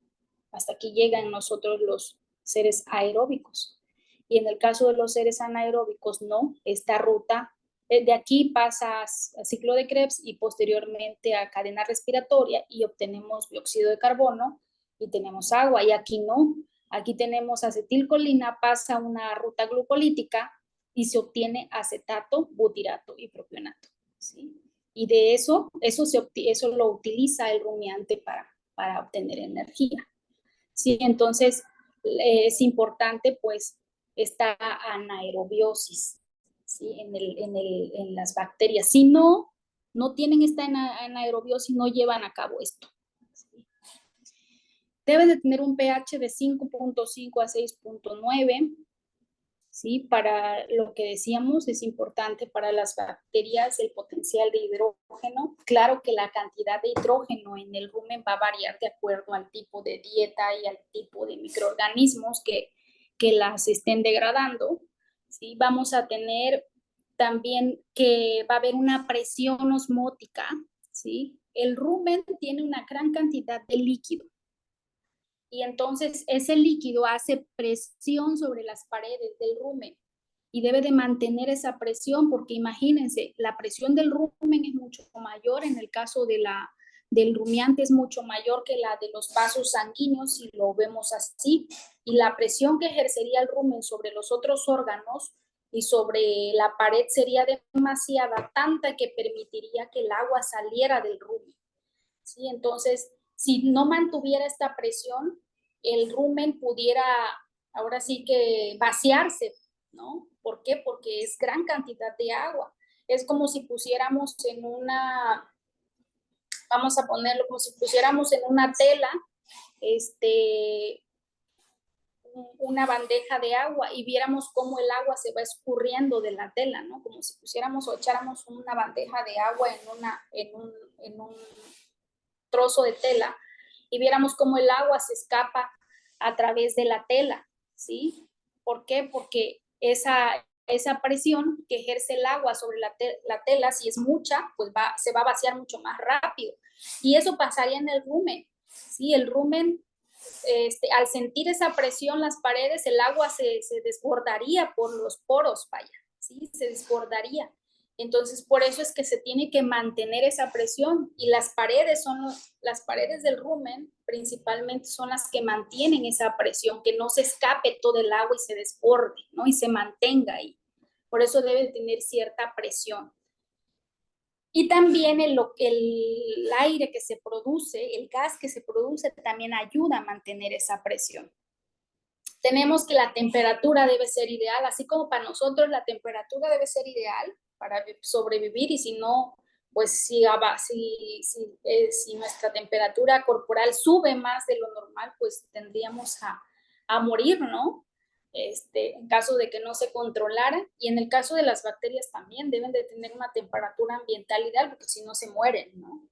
[SPEAKER 1] hasta aquí llegan nosotros los seres aeróbicos. Y en el caso de los seres anaeróbicos, no, esta ruta de aquí pasa a ciclo de Krebs y posteriormente a cadena respiratoria y obtenemos dióxido de carbono y tenemos agua. Y aquí no, aquí tenemos acetilcolina, pasa una ruta glucolítica y se obtiene acetato, butirato y propionato, ¿sí? Y de eso lo utiliza el rumiante para obtener energía. Sí, entonces es importante pues esta anaerobiosis, ¿sí? En las bacterias. Si no tienen esta anaerobiosis, no llevan a cabo esto. ¿Sí? Deben de tener un pH de 5.5 a 6.9. ¿Sí? Para lo que decíamos, es importante para las bacterias el potencial de hidrógeno. Claro que la cantidad de hidrógeno en el rumen va a variar de acuerdo al tipo de dieta y al tipo de microorganismos que las estén degradando. ¿Sí? Vamos a tener también que va a haber una presión osmótica. ¿Sí? El rumen tiene una gran cantidad de líquido y entonces ese líquido hace presión sobre las paredes del rumen y debe de mantener esa presión porque imagínense, la presión del rumen es mucho mayor, en el caso del rumiante es mucho mayor que la de los vasos sanguíneos si lo vemos así, y la presión que ejercería el rumen sobre los otros órganos y sobre la pared sería demasiada, tanta que permitiría que el agua saliera del rumen. ¿Sí? Entonces, si no mantuviera esta presión, el rumen pudiera ahora sí que vaciarse, ¿no? ¿Por qué? Porque es gran cantidad de agua. Es como si pusiéramos vamos a ponerlo como si pusiéramos en una tela, una bandeja de agua y viéramos cómo el agua se va escurriendo de la tela, ¿no? Como si pusiéramos o echáramos una bandeja de agua en un trozo de tela y viéramos cómo el agua se escapa a través de la tela, ¿sí? ¿Por qué? Porque esa presión que ejerce el agua sobre la tela, si es mucha, pues se va a vaciar mucho más rápido. Y eso pasaría en el rumen. ¿Sí? El rumen, al sentir esa presión las paredes, el agua se desbordaría por los poros, vaya, ¿sí? Se desbordaría. Entonces, por eso es que se tiene que mantener esa presión, y las paredes las paredes del rumen principalmente son las que mantienen esa presión, que no se escape todo el agua y se desborde, ¿no? Y se mantenga ahí. Por eso debe tener cierta presión. Y también el aire que se produce, el gas que se produce, también ayuda a mantener esa presión. Tenemos que la temperatura debe ser ideal, así como para nosotros la temperatura debe ser ideal para sobrevivir, y si no, pues si nuestra temperatura corporal sube más de lo normal, pues tendríamos a morir, ¿no? En caso de que no se controlara. Y en el caso de las bacterias también deben de tener una temperatura ambiental ideal, porque si no se mueren, ¿no?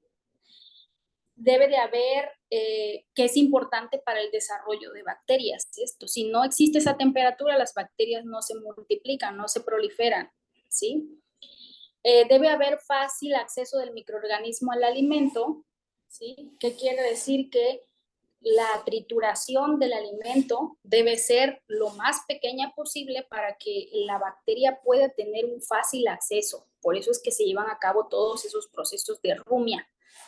[SPEAKER 1] Debe de haber, que es importante para el desarrollo de bacterias. Esto, si no existe esa temperatura, las bacterias no se multiplican, no se proliferan, ¿sí? Debe haber fácil acceso del microorganismo al alimento, ¿sí? ¿Qué quiere decir? Que la trituración del alimento debe ser lo más pequeña posible para que la bacteria pueda tener un fácil acceso. Por eso es que se llevan a cabo todos esos procesos de rumia.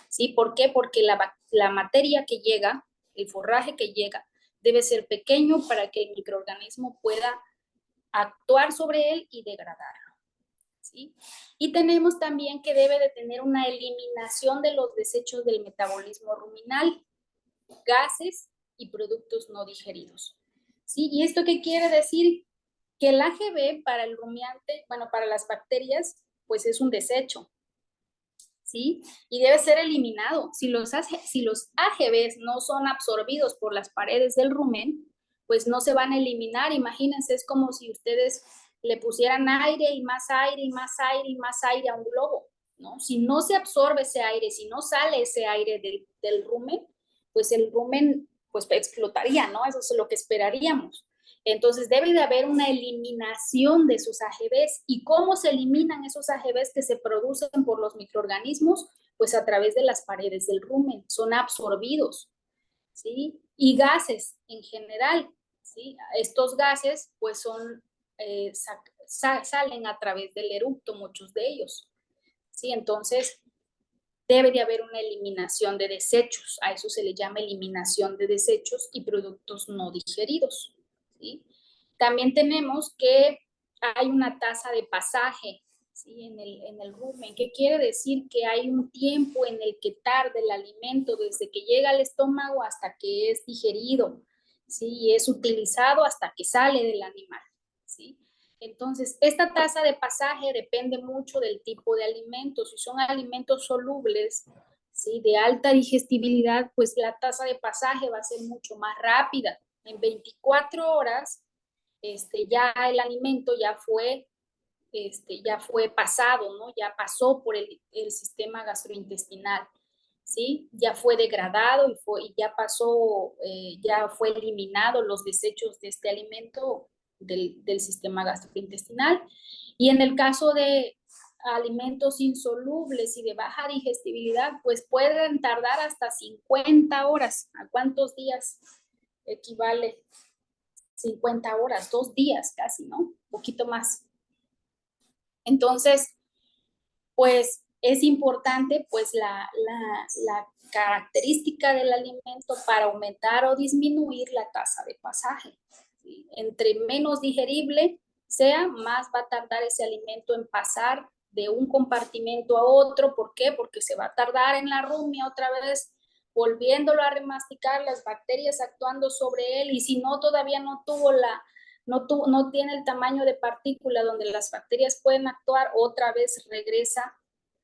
[SPEAKER 1] ¿Sí? ¿Por qué? Porque la materia que llega, el forraje que llega, debe ser pequeño para que el microorganismo pueda actuar sobre él y degradarlo. ¿Sí? Y tenemos también que debe de tener una eliminación de los desechos del metabolismo ruminal, gases y productos no digeridos. ¿Sí? ¿Y esto qué quiere decir? Que el AGB para el rumiante, bueno, para las bacterias, pues es un desecho. ¿Sí? Y debe ser eliminado. Si los AGBs no son absorbidos por las paredes del rumen, pues no se van a eliminar. Imagínense, es como si ustedes le pusieran aire y más aire y más aire y más aire a un globo, ¿no? Si no se absorbe ese aire, si no sale ese aire del rumen, pues el rumen pues explotaría, ¿no? Eso es lo que esperaríamos. Entonces debe de haber una eliminación de esos AGBs. ¿Y cómo se eliminan esos AGBs que se producen por los microorganismos? Pues a través de las paredes del rumen, son absorbidos, ¿sí? Y gases en general, ¿sí? Estos gases pues salen a través del eructo, muchos de ellos, ¿sí? Entonces debe de haber una eliminación de desechos, a eso se le llama eliminación de desechos y productos no digeridos, ¿sí? También tenemos que hay una tasa de pasaje, ¿sí? En el rumen. ¿Qué quiere decir? Que hay un tiempo en el que tarda el alimento desde que llega al estómago hasta que es digerido, ¿sí? Y es utilizado hasta que sale del animal, ¿sí? Entonces, esta tasa de pasaje depende mucho del tipo de alimentos. Si son alimentos solubles, ¿sí? De alta digestibilidad, pues la tasa de pasaje va a ser mucho más rápida. En 24 horas, ya el alimento ya fue pasado, ¿no? Ya pasó por el sistema gastrointestinal, ¿sí? Ya fue degradado y ya pasó, ya fue eliminado los desechos de este alimento del sistema gastrointestinal. Y en el caso de alimentos insolubles y de baja digestibilidad, pues pueden tardar hasta 50 horas. ¿A cuántos días equivale 50 horas? 2 días casi, ¿no? Un poquito más. Entonces, pues es importante pues la característica del alimento para aumentar o disminuir la tasa de pasaje, ¿sí? Entre menos digerible sea, más va a tardar ese alimento en pasar de un compartimento a otro. ¿Por qué? Porque se va a tardar en la rumia otra vez, volviéndolo a remasticar, las bacterias actuando sobre él, y si no, todavía no tiene el tamaño de partícula donde las bacterias pueden actuar, otra vez regresa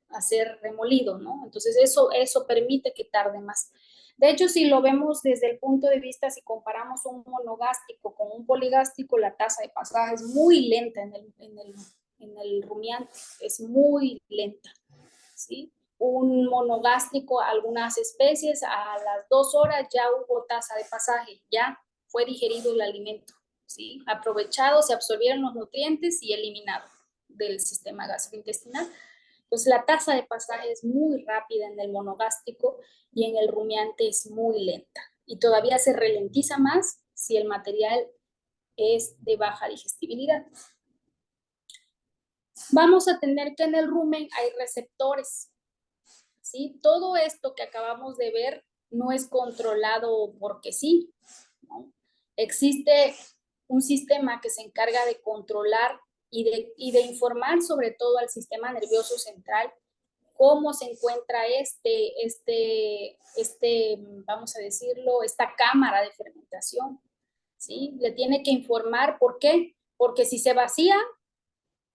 [SPEAKER 1] a ser remolido, ¿no? Entonces eso permite que tarde más. De hecho, si lo vemos desde el punto de vista, si comparamos un monogástrico con un poligástrico, la tasa de pasaje es muy lenta en el rumiante, es muy lenta, ¿sí? Un monogástrico, algunas especies, a las 2 horas ya hubo tasa de pasaje, ya fue digerido el alimento, ¿sí? Aprovechado, se absorbieron los nutrientes y eliminado del sistema gastrointestinal. Pues la tasa de pasaje es muy rápida en el monogástrico y en el rumiante es muy lenta. Y todavía se ralentiza más si el material es de baja digestibilidad. Vamos a tener que en el rumen hay receptores, ¿sí? Todo esto que acabamos de ver no es controlado porque sí, ¿no? Existe un sistema que se encarga de controlar y de informar sobre todo al sistema nervioso central cómo se encuentra vamos a decirlo, esta cámara de fermentación, ¿sí? Le tiene que informar, ¿por qué? Porque si se vacía,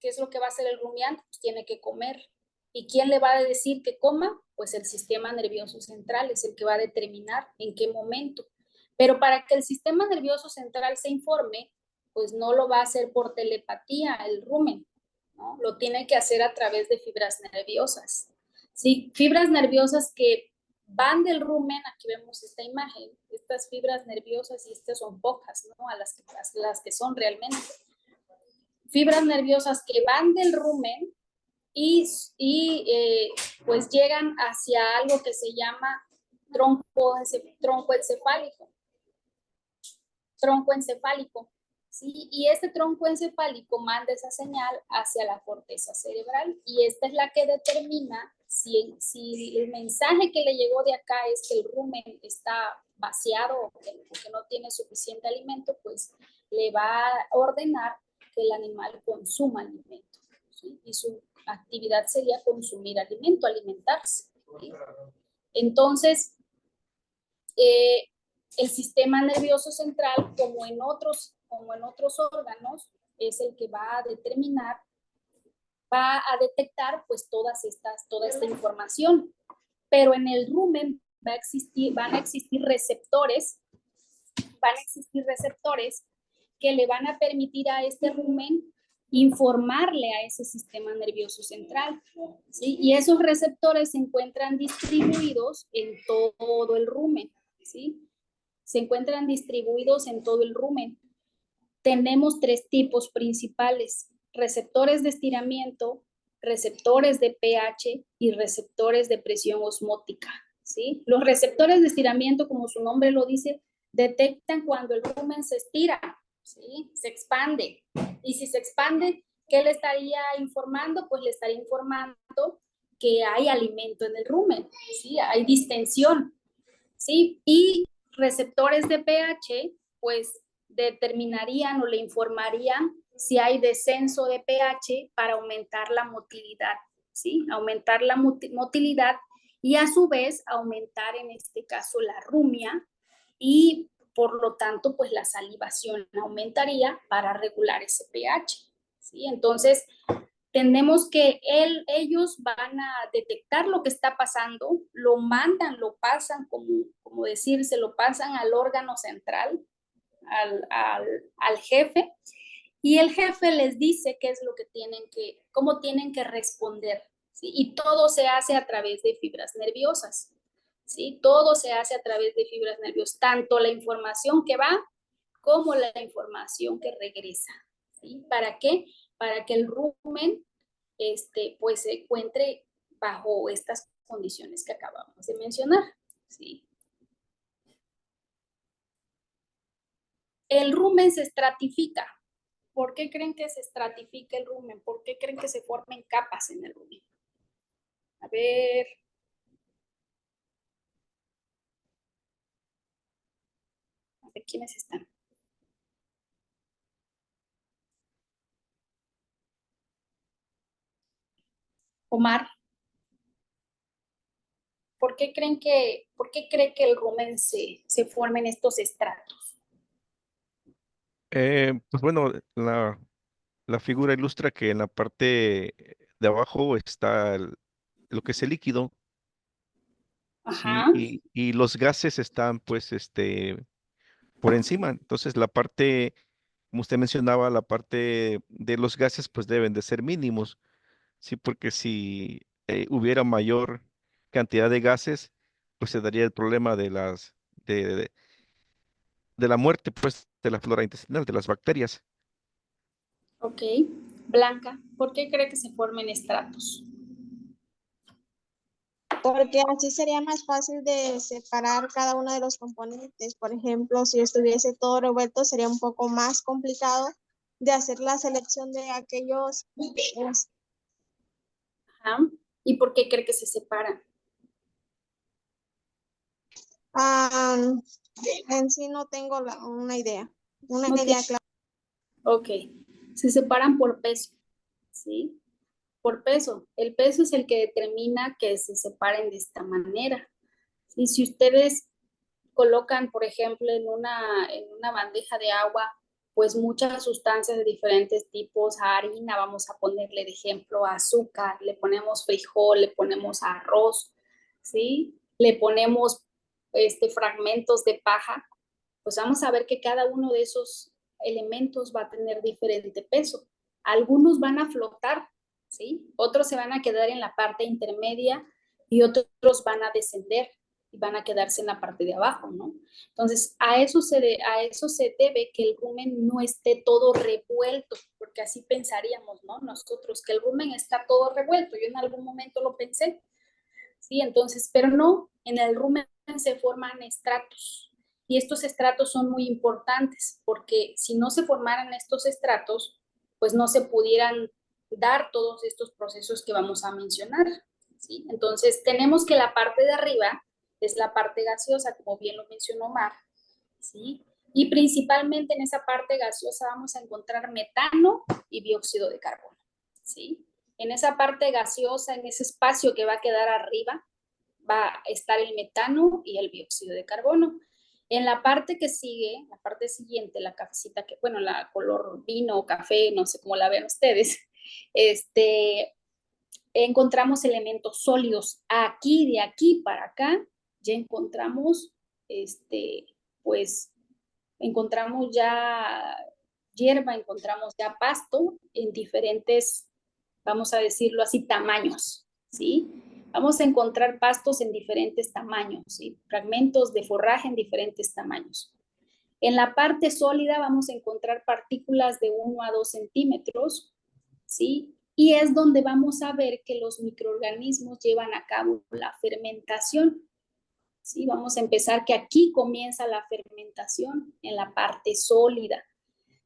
[SPEAKER 1] ¿qué es lo que va a hacer el rumiante? Pues tiene que comer. ¿Y quién le va a decir que coma? Pues el sistema nervioso central es el que va a determinar en qué momento. Pero para que el sistema nervioso central se informe, pues no lo va a hacer por telepatía el rumen, ¿no? Lo tiene que hacer a través de fibras nerviosas. ¿Sí? Fibras nerviosas que van del rumen, aquí vemos esta imagen, estas fibras nerviosas, y estas son pocas, ¿no? A las que son realmente fibras nerviosas que van del rumen y pues llegan hacia algo que se llama tronco encefálico. Tronco encefálico, ¿sí? Y este tronco encefálico manda esa señal hacia la corteza cerebral y esta es la que determina si el mensaje que le llegó de acá es que el rumen está vaciado o que no tiene suficiente alimento, pues le va a ordenar que el animal consuma alimento, ¿sí? Y su actividad sería consumir alimento, alimentarse, ¿sí? Entonces, el sistema nervioso central, como en otros órganos, es el que va a determinar, va a detectar pues toda esta información. Pero en el rumen van a existir receptores que le van a permitir a este rumen informarle a ese sistema nervioso central, ¿sí? Y esos receptores se encuentran distribuidos en todo el rumen, ¿sí? Se encuentran distribuidos en todo el rumen. Tenemos tres tipos principales: receptores de estiramiento, receptores de pH y receptores de presión osmótica, ¿sí? Los receptores de estiramiento, como su nombre lo dice, detectan cuando el rumen se estira, ¿sí? Se expande. Y si se expande, ¿qué le estaría informando? Pues le estaría informando que hay alimento en el rumen, ¿sí? Hay distensión, ¿sí? Y receptores de pH, pues determinarían o le informarían si hay descenso de pH para aumentar la motilidad, ¿sí? Aumentar la motilidad y a su vez aumentar en este caso la rumia y por lo tanto pues la salivación aumentaría para regular ese pH, ¿sí? Entonces tenemos que ellos van a detectar lo que está pasando, lo mandan, lo pasan, como decir, se lo pasan al órgano central, al jefe, y el jefe les dice qué es lo que cómo tienen que responder, ¿sí? Y todo se hace a través de fibras nerviosas, ¿sí? Todo se hace a través de fibras nerviosas, tanto la información que va como la información que regresa, ¿sí? ¿Para qué? Para que el rumen pues se encuentre bajo estas condiciones que acabamos de mencionar, ¿sí? El rumen se estratifica. ¿Por qué creen que se estratifica el rumen? ¿Por qué creen que se formen capas en el rumen? A ver. A ver quiénes están. Omar, ¿por qué cree que el rumen se formen estos estratos?
[SPEAKER 2] Pues bueno, la figura ilustra que en la parte de abajo está lo que es el líquido, ¿sí?
[SPEAKER 1] Ajá.
[SPEAKER 2] Y los gases están pues por encima. Entonces la parte, como usted mencionaba, la parte de los gases pues deben de ser mínimos, ¿sí? Porque si hubiera mayor cantidad de gases, pues se daría el problema de de la muerte pues de la flora intestinal, de las bacterias.
[SPEAKER 1] Ok. Blanca, ¿por qué cree que se formen estratos?
[SPEAKER 3] Porque así sería más fácil de separar cada uno de los componentes. Por ejemplo, si estuviese todo revuelto, sería un poco más complicado de hacer la selección de aquellos.
[SPEAKER 1] Ajá. ¿Y por qué cree que se separan?
[SPEAKER 3] Ah, en sí no tengo una idea. Una
[SPEAKER 1] No
[SPEAKER 3] idea
[SPEAKER 1] tiene-
[SPEAKER 3] clara.
[SPEAKER 1] Ok. Se separan por peso, ¿sí? Por peso. El peso es el que determina que se separen de esta manera. Y si ustedes colocan, por ejemplo, en una bandeja de agua, pues muchas sustancias de diferentes tipos, harina, vamos a ponerle de ejemplo azúcar, le ponemos frijol, le ponemos arroz, ¿sí? Le ponemos fragmentos de paja, pues vamos a ver que cada uno de esos elementos va a tener diferente peso. Algunos van a flotar, ¿sí? Otros se van a quedar en la parte intermedia y otros van a descender y van a quedarse en la parte de abajo, ¿no? Entonces, a eso se debe que el rumen no esté todo revuelto, porque así pensaríamos, ¿no? Nosotros, que el rumen está todo revuelto. Yo en algún momento lo pensé, ¿sí? Entonces, pero no, en el rumen se forman estratos. Y estos estratos son muy importantes porque si no se formaran estos estratos, pues no se pudieran dar todos estos procesos que vamos a mencionar, ¿sí? Entonces, tenemos que la parte de arriba es la parte gaseosa, como bien lo mencionó Mar, ¿sí? Y principalmente en esa parte gaseosa vamos a encontrar metano y dióxido de carbono, ¿sí? En esa parte gaseosa, en ese espacio que va a quedar arriba, va a estar el metano y el dióxido de carbono. En la parte que sigue, la parte siguiente, la cafecita que, bueno, la color vino o café, no sé cómo la ven ustedes, encontramos elementos sólidos. Aquí, de aquí para acá, ya encontramos, pues, encontramos ya hierba, encontramos ya pasto en diferentes, vamos a decirlo así, tamaños, ¿sí? Vamos a encontrar pastos en diferentes tamaños, ¿sí? Fragmentos de forraje en diferentes tamaños. En la parte sólida vamos a encontrar partículas de 1 a 2 centímetros, ¿sí? Y es donde vamos a ver que los microorganismos llevan a cabo la fermentación, ¿sí? Vamos a empezar que aquí comienza la fermentación en la parte sólida,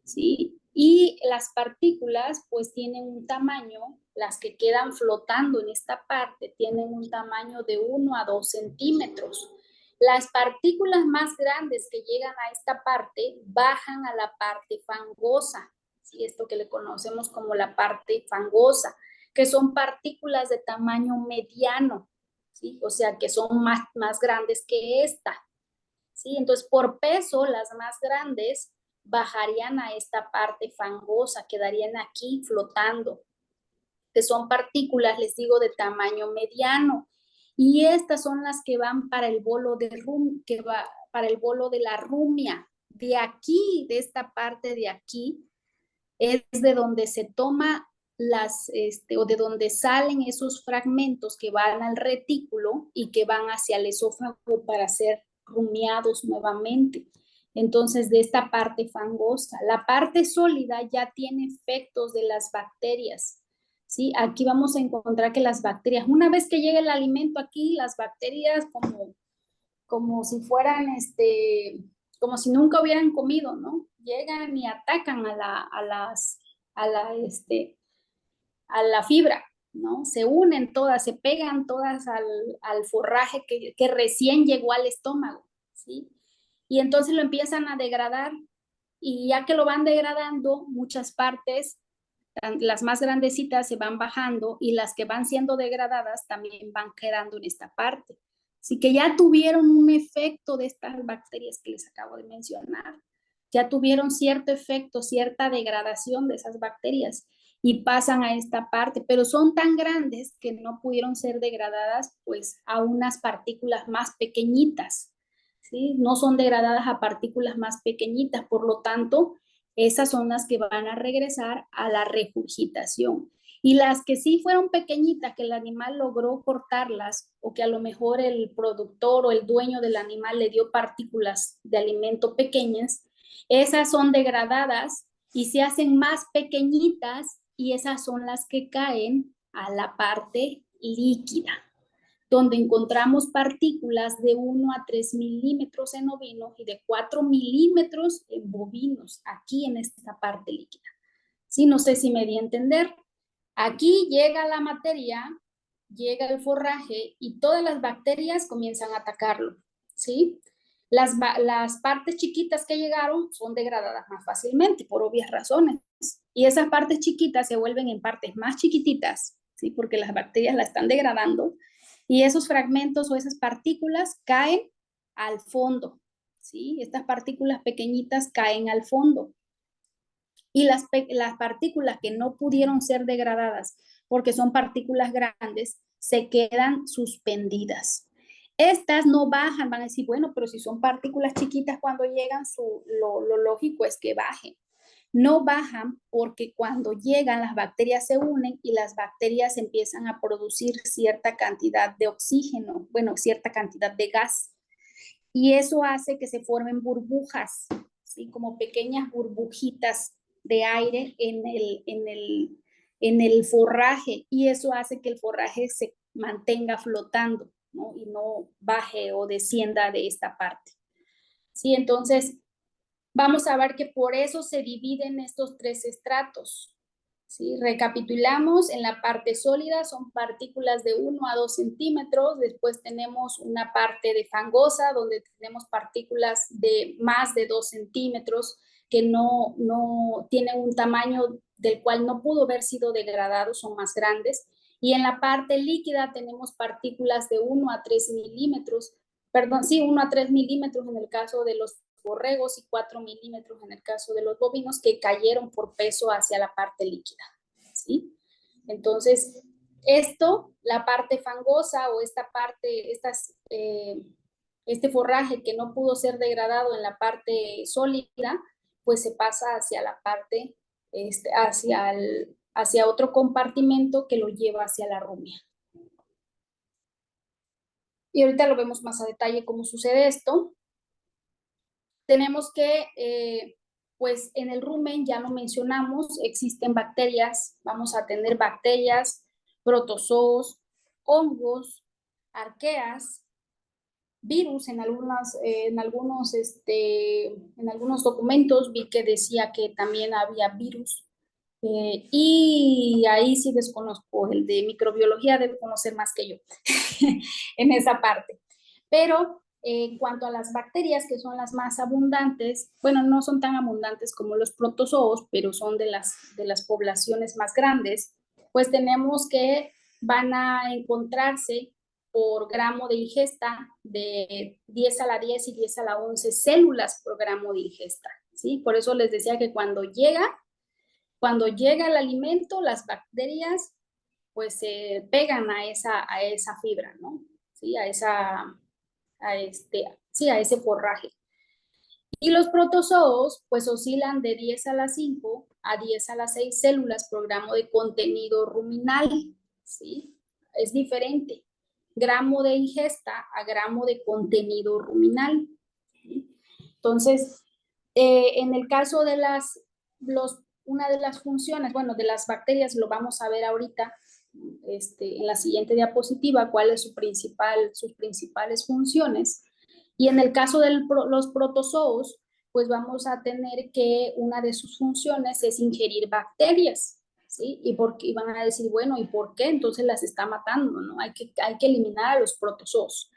[SPEAKER 1] ¿sí? Y las partículas pues tienen un tamaño, las que quedan flotando en esta parte tienen un tamaño de 1 a 2 centímetros. Las partículas más grandes que llegan a esta parte bajan a la parte fangosa, ¿sí? Esto que le conocemos como la parte fangosa, que son partículas de tamaño mediano, ¿sí? O sea, que son más grandes que esta, ¿sí? Entonces, por peso, las más grandes bajarían a esta parte fangosa, quedarían aquí flotando, que son partículas, les digo, de tamaño mediano. Y estas son las que van para el bolo que va para el bolo de la rumia. De aquí, de esta parte de aquí, es de donde se toma o de donde salen esos fragmentos que van al retículo y que van hacia el esófago para ser rumiados nuevamente. Entonces, de esta parte fangosa, la parte sólida ya tiene efectos de las bacterias, ¿sí? Aquí vamos a encontrar que las bacterias, una vez que llega el alimento aquí, las bacterias como si fueran, como si nunca hubieran comido, ¿no? Llegan y atacan a la fibra, ¿no? Se unen todas, se pegan todas al forraje que recién llegó al estómago, ¿sí? Y entonces lo empiezan a degradar y ya que lo van degradando, muchas partes, las más grandecitas se van bajando y las que van siendo degradadas también van quedando en esta parte. Así que ya tuvieron un efecto de estas bacterias que les acabo de mencionar. Ya tuvieron cierto efecto, cierta degradación de esas bacterias y pasan a esta parte, pero son tan grandes que no pudieron ser degradadas pues a unas partículas más pequeñitas, ¿sí? No son degradadas a partículas más pequeñitas, por lo tanto, esas son las que van a regresar a la regurgitación. Y las que sí fueron pequeñitas, que el animal logró cortarlas o que a lo mejor el productor o el dueño del animal le dio partículas de alimento pequeñas, Esas son degradadas y se hacen más pequeñitas y esas son las que caen a la parte líquida, donde encontramos partículas de 1 a 3 milímetros en ovinos y de 4 milímetros en bovinos, aquí en esta parte líquida. Sí, no sé si me di a entender. Aquí llega la materia, llega el forraje y todas las bacterias comienzan a atacarlo, ¿sí? Las partes chiquitas que llegaron son degradadas más fácilmente por obvias razones. Y esas partes chiquitas se vuelven en partes más chiquititas, ¿sí? Porque las bacterias la están degradando. Y esos fragmentos o esas partículas caen al fondo, ¿sí? Estas partículas pequeñitas caen al fondo. Y las partículas que no pudieron ser degradadas porque son partículas grandes, se quedan suspendidas. Estas no bajan, van a decir, bueno, pero si son partículas chiquitas cuando llegan, lo lógico es que bajen. No bajan porque cuando llegan las bacterias se unen y las bacterias empiezan a producir cierta cantidad de oxígeno, bueno, cierta cantidad de gas. Y eso hace que se formen burbujas, ¿sí? Como pequeñas burbujitas de aire en el forraje, y eso hace que el forraje se mantenga flotando, ¿no? Y no baje o descienda de esta parte. ¿Sí? Entonces, vamos a ver que por eso se dividen estos 3 estratos. ¿Sí? Recapitulamos, en la parte sólida son partículas de 1 a 2 centímetros, después tenemos una parte de fangosa donde tenemos partículas de más de 2 centímetros que no tienen un tamaño del cual no pudo haber sido degradado, son más grandes, y en la parte líquida tenemos partículas de 1 a 3 milímetros, perdón, sí, 1 a 3 milímetros en el caso de los borregos y 4 milímetros en el caso de los bovinos que cayeron por peso hacia la parte líquida, ¿sí? Entonces, la parte fangosa o esta parte, este forraje que no pudo ser degradado en la parte sólida, pues se pasa hacia la parte, hacia otro compartimento que lo lleva hacia la rumia. Y ahorita lo vemos más a detalle cómo sucede esto. Tenemos que, pues en el rumen, ya lo mencionamos, existen bacterias, vamos a tener bacterias, protozoos, hongos, arqueas, virus. En algunos documentos vi que decía que también había virus. Y ahí sí desconozco, el de microbiología debe conocer más que yo en esa parte. Pero en cuanto a las bacterias, que son las más abundantes, bueno, no son tan abundantes como los protozoos, pero son de las poblaciones más grandes, pues tenemos que van a encontrarse por gramo de ingesta de 10 a la 10 y 10 a la 11 células por gramo de ingesta, ¿sí? Por eso les decía que cuando llega el alimento, las bacterias pues se pegan a esa fibra, ¿no? ¿Sí? A ese forraje. Y los protozoos pues oscilan de 10 a la 5 a 10 a la 6 células por gramo de contenido ruminal, ¿sí? Es diferente, gramo de ingesta a gramo de contenido ruminal, ¿sí? Entonces, en el caso de una de las funciones, bueno, de las bacterias, lo vamos a ver ahorita en la siguiente diapositiva, cuáles son sus principales funciones. Y en el caso de los protozoos, pues vamos a tener que una de sus funciones es ingerir bacterias, ¿sí? Y van a decir, bueno, ¿y por qué? Entonces las está matando, ¿no? Hay que eliminar a los protozoos.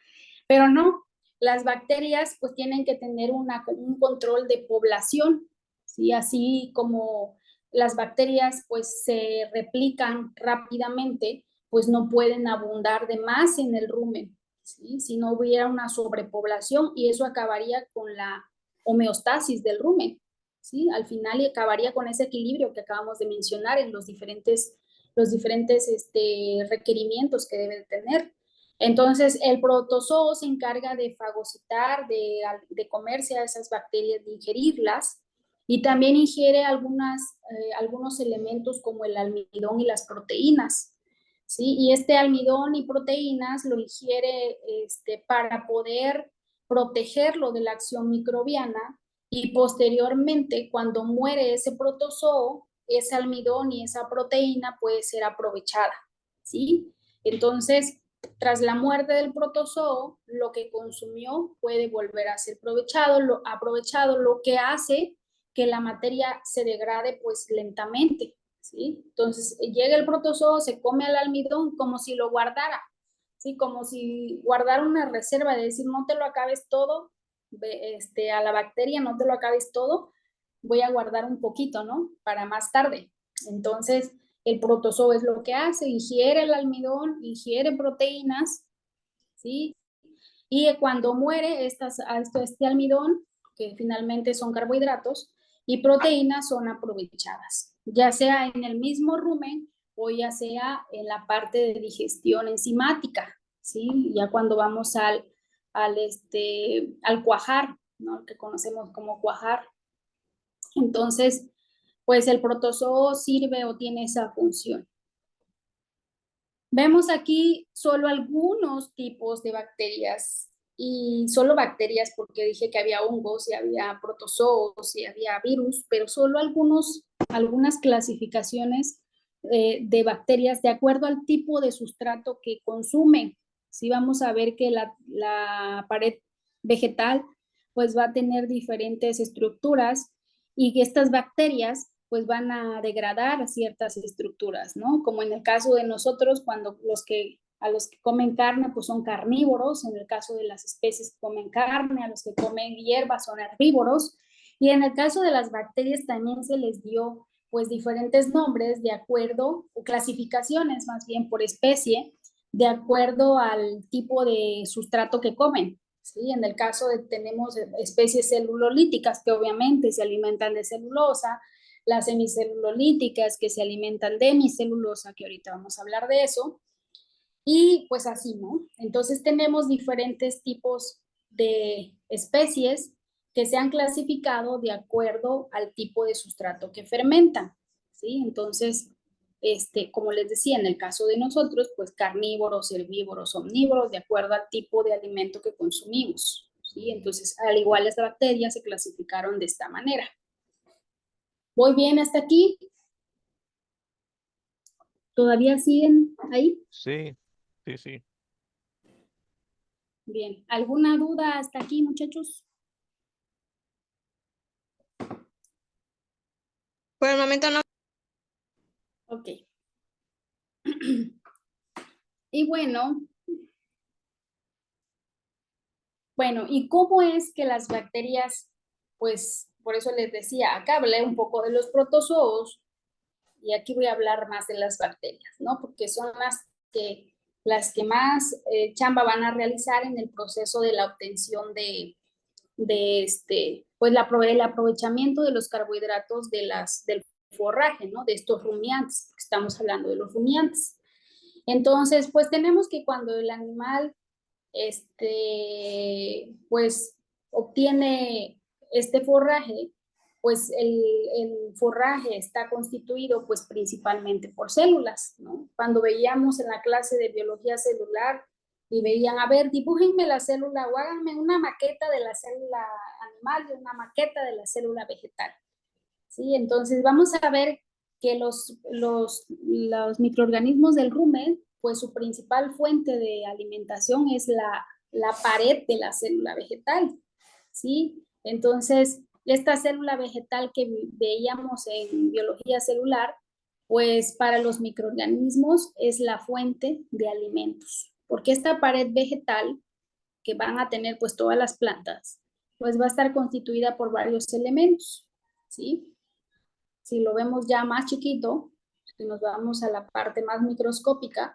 [SPEAKER 1] Pero no, las bacterias pues tienen que tener un control de población, ¿sí? Así como las bacterias pues se replican rápidamente, pues no pueden abundar de más en el rumen, ¿sí? Si no hubiera una sobrepoblación, y eso acabaría con la homeostasis del rumen, ¿sí? Al final acabaría con ese equilibrio que acabamos de mencionar en los diferentes requerimientos que debe tener. Entonces, el protozoo se encarga de fagocitar, de comerse a esas bacterias, de ingerirlas, y también ingiere algunos elementos como el almidón y las proteínas, ¿sí? Y este almidón y proteínas lo ingiere para poder protegerlo de la acción microbiana Y posteriormente, cuando muere ese protozoo, ese almidón y esa proteína puede ser aprovechada, ¿sí? Entonces, tras la muerte del protozoo, lo que consumió puede volver a ser aprovechado, lo que hace que la materia se degrade pues lentamente, ¿sí? Entonces, llega el protozoo, se come al almidón como si lo guardara, ¿sí? Como si guardara una reserva, de decir, no te lo acabes todo, a la bacteria, no te lo acabes todo, voy a guardar un poquito, ¿no? Para más tarde. Entonces, el protozoo es lo que hace, ingiere el almidón, ingiere proteínas, ¿sí? Y cuando muere este almidón, que finalmente son carbohidratos, y proteínas son aprovechadas, ya sea en el mismo rumen o ya sea en la parte de digestión enzimática, ¿sí? Ya cuando vamos al cuajar, ¿no? Que conocemos como cuajar. Entonces, pues el protozoo sirve o tiene esa función. Vemos aquí solo algunos tipos de bacterias y solo bacterias porque dije que había hongos y había protozoos y había virus, pero solo algunas clasificaciones de bacterias de acuerdo al tipo de sustrato que consumen. Sí, vamos a ver que la pared vegetal pues va a tener diferentes estructuras y que estas bacterias pues van a degradar ciertas estructuras, ¿no? Como en el caso de nosotros, cuando a los que comen carne, pues son carnívoros, en el caso de las especies que comen carne, a los que comen hierbas son herbívoros, y en el caso de las bacterias también se les dio pues diferentes nombres de acuerdo, o clasificaciones más bien por especie, de acuerdo al tipo de sustrato que comen. ¿Sí? En el caso de tenemos especies celulolíticas que obviamente se alimentan de celulosa, las hemicelulolíticas que se alimentan de hemicelulosa, que ahorita vamos a hablar de eso, y pues así, ¿no? Entonces tenemos diferentes tipos de especies que se han clasificado de acuerdo al tipo de sustrato que fermentan, ¿sí? Entonces, como les decía, en el caso de nosotros, pues carnívoros, herbívoros, omnívoros, de acuerdo al tipo de alimento que consumimos, ¿sí? Entonces, al igual las bacterias se clasificaron de esta manera. ¿Voy bien hasta aquí? ¿Todavía siguen ahí?
[SPEAKER 2] Sí, sí, sí.
[SPEAKER 1] Bien. ¿Alguna duda hasta aquí, muchachos?
[SPEAKER 3] Por el momento no.
[SPEAKER 1] Ok. Y bueno, ¿y cómo es que las bacterias, pues, por eso les decía, acá hablé un poco de los protozoos y aquí voy a hablar más de las bacterias, ¿no? Porque son las que más chamba van a realizar en el proceso de la obtención pues el aprovechamiento de los carbohidratos del forraje, ¿no? De estos rumiantes, estamos hablando de los rumiantes. Entonces, pues tenemos que cuando el animal, pues obtiene este forraje, pues el forraje está constituido pues principalmente por células, ¿no? Cuando veíamos en la clase de biología celular y veían, a ver, dibújenme la célula o háganme una maqueta de la célula animal y una maqueta de la célula vegetal, ¿sí? Entonces vamos a ver que los microorganismos del rumen, pues su principal fuente de alimentación es la pared de la célula vegetal, ¿sí? Entonces, esta célula vegetal que veíamos en biología celular, pues para los microorganismos es la fuente de alimentos, porque esta pared vegetal que van a tener pues todas las plantas, pues va a estar constituida por varios elementos, ¿sí? Si lo vemos ya más chiquito, si nos vamos a la parte más microscópica,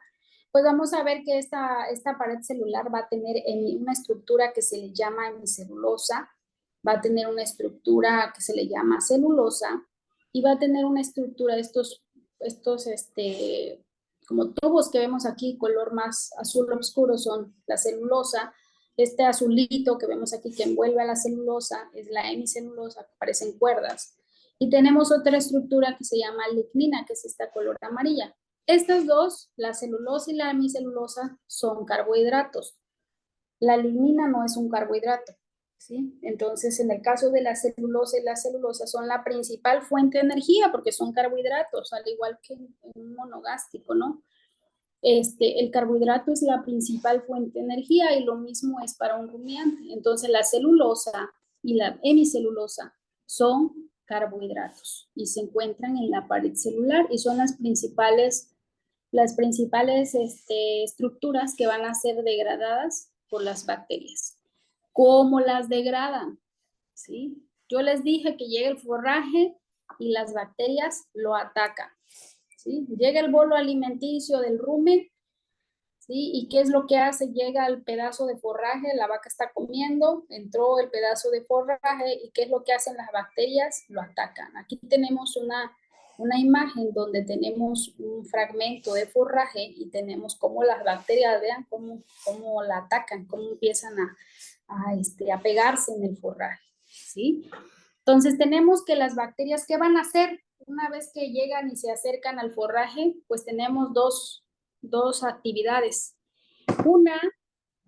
[SPEAKER 1] pues vamos a ver que esta pared celular va a tener una estructura que se le llama hemicelulosa, va a tener una estructura que se le llama celulosa y va a tener una estructura, estos como tubos que vemos aquí, color más azul oscuro son la celulosa, este azulito que vemos aquí que envuelve a la celulosa es la hemicelulosa, que parecen cuerdas. Y tenemos otra estructura que se llama lignina, que es esta color amarilla. Estas dos, la celulosa y la hemicelulosa, son carbohidratos. La lignina no es un carbohidrato, ¿sí? Entonces, en el caso de la celulosa y la celulosa son la principal fuente de energía porque son carbohidratos, al igual que en un monogástrico, ¿no? El carbohidrato es la principal fuente de energía y lo mismo es para un rumiante. Entonces, la celulosa y la hemicelulosa son carbohidratos y se encuentran en la pared celular y son las principales estructuras que van a ser degradadas por las bacterias. ¿Cómo las degradan? ¿Sí? Yo les dije que llega el forraje y las bacterias lo atacan. ¿Sí? Llega el bolo alimenticio del rumen, ¿sí? ¿Y qué es lo que hace? Llega el pedazo de forraje, la vaca está comiendo, entró el pedazo de forraje, ¿y qué es lo que hacen las bacterias? Lo atacan. Aquí tenemos una imagen donde tenemos un fragmento de forraje y tenemos cómo las bacterias, vean cómo la atacan, cómo empiezan a pegarse en el forraje, ¿sí? Entonces tenemos que las bacterias, ¿qué van a hacer? Una vez que llegan y se acercan al forraje, pues tenemos dos actividades. Una,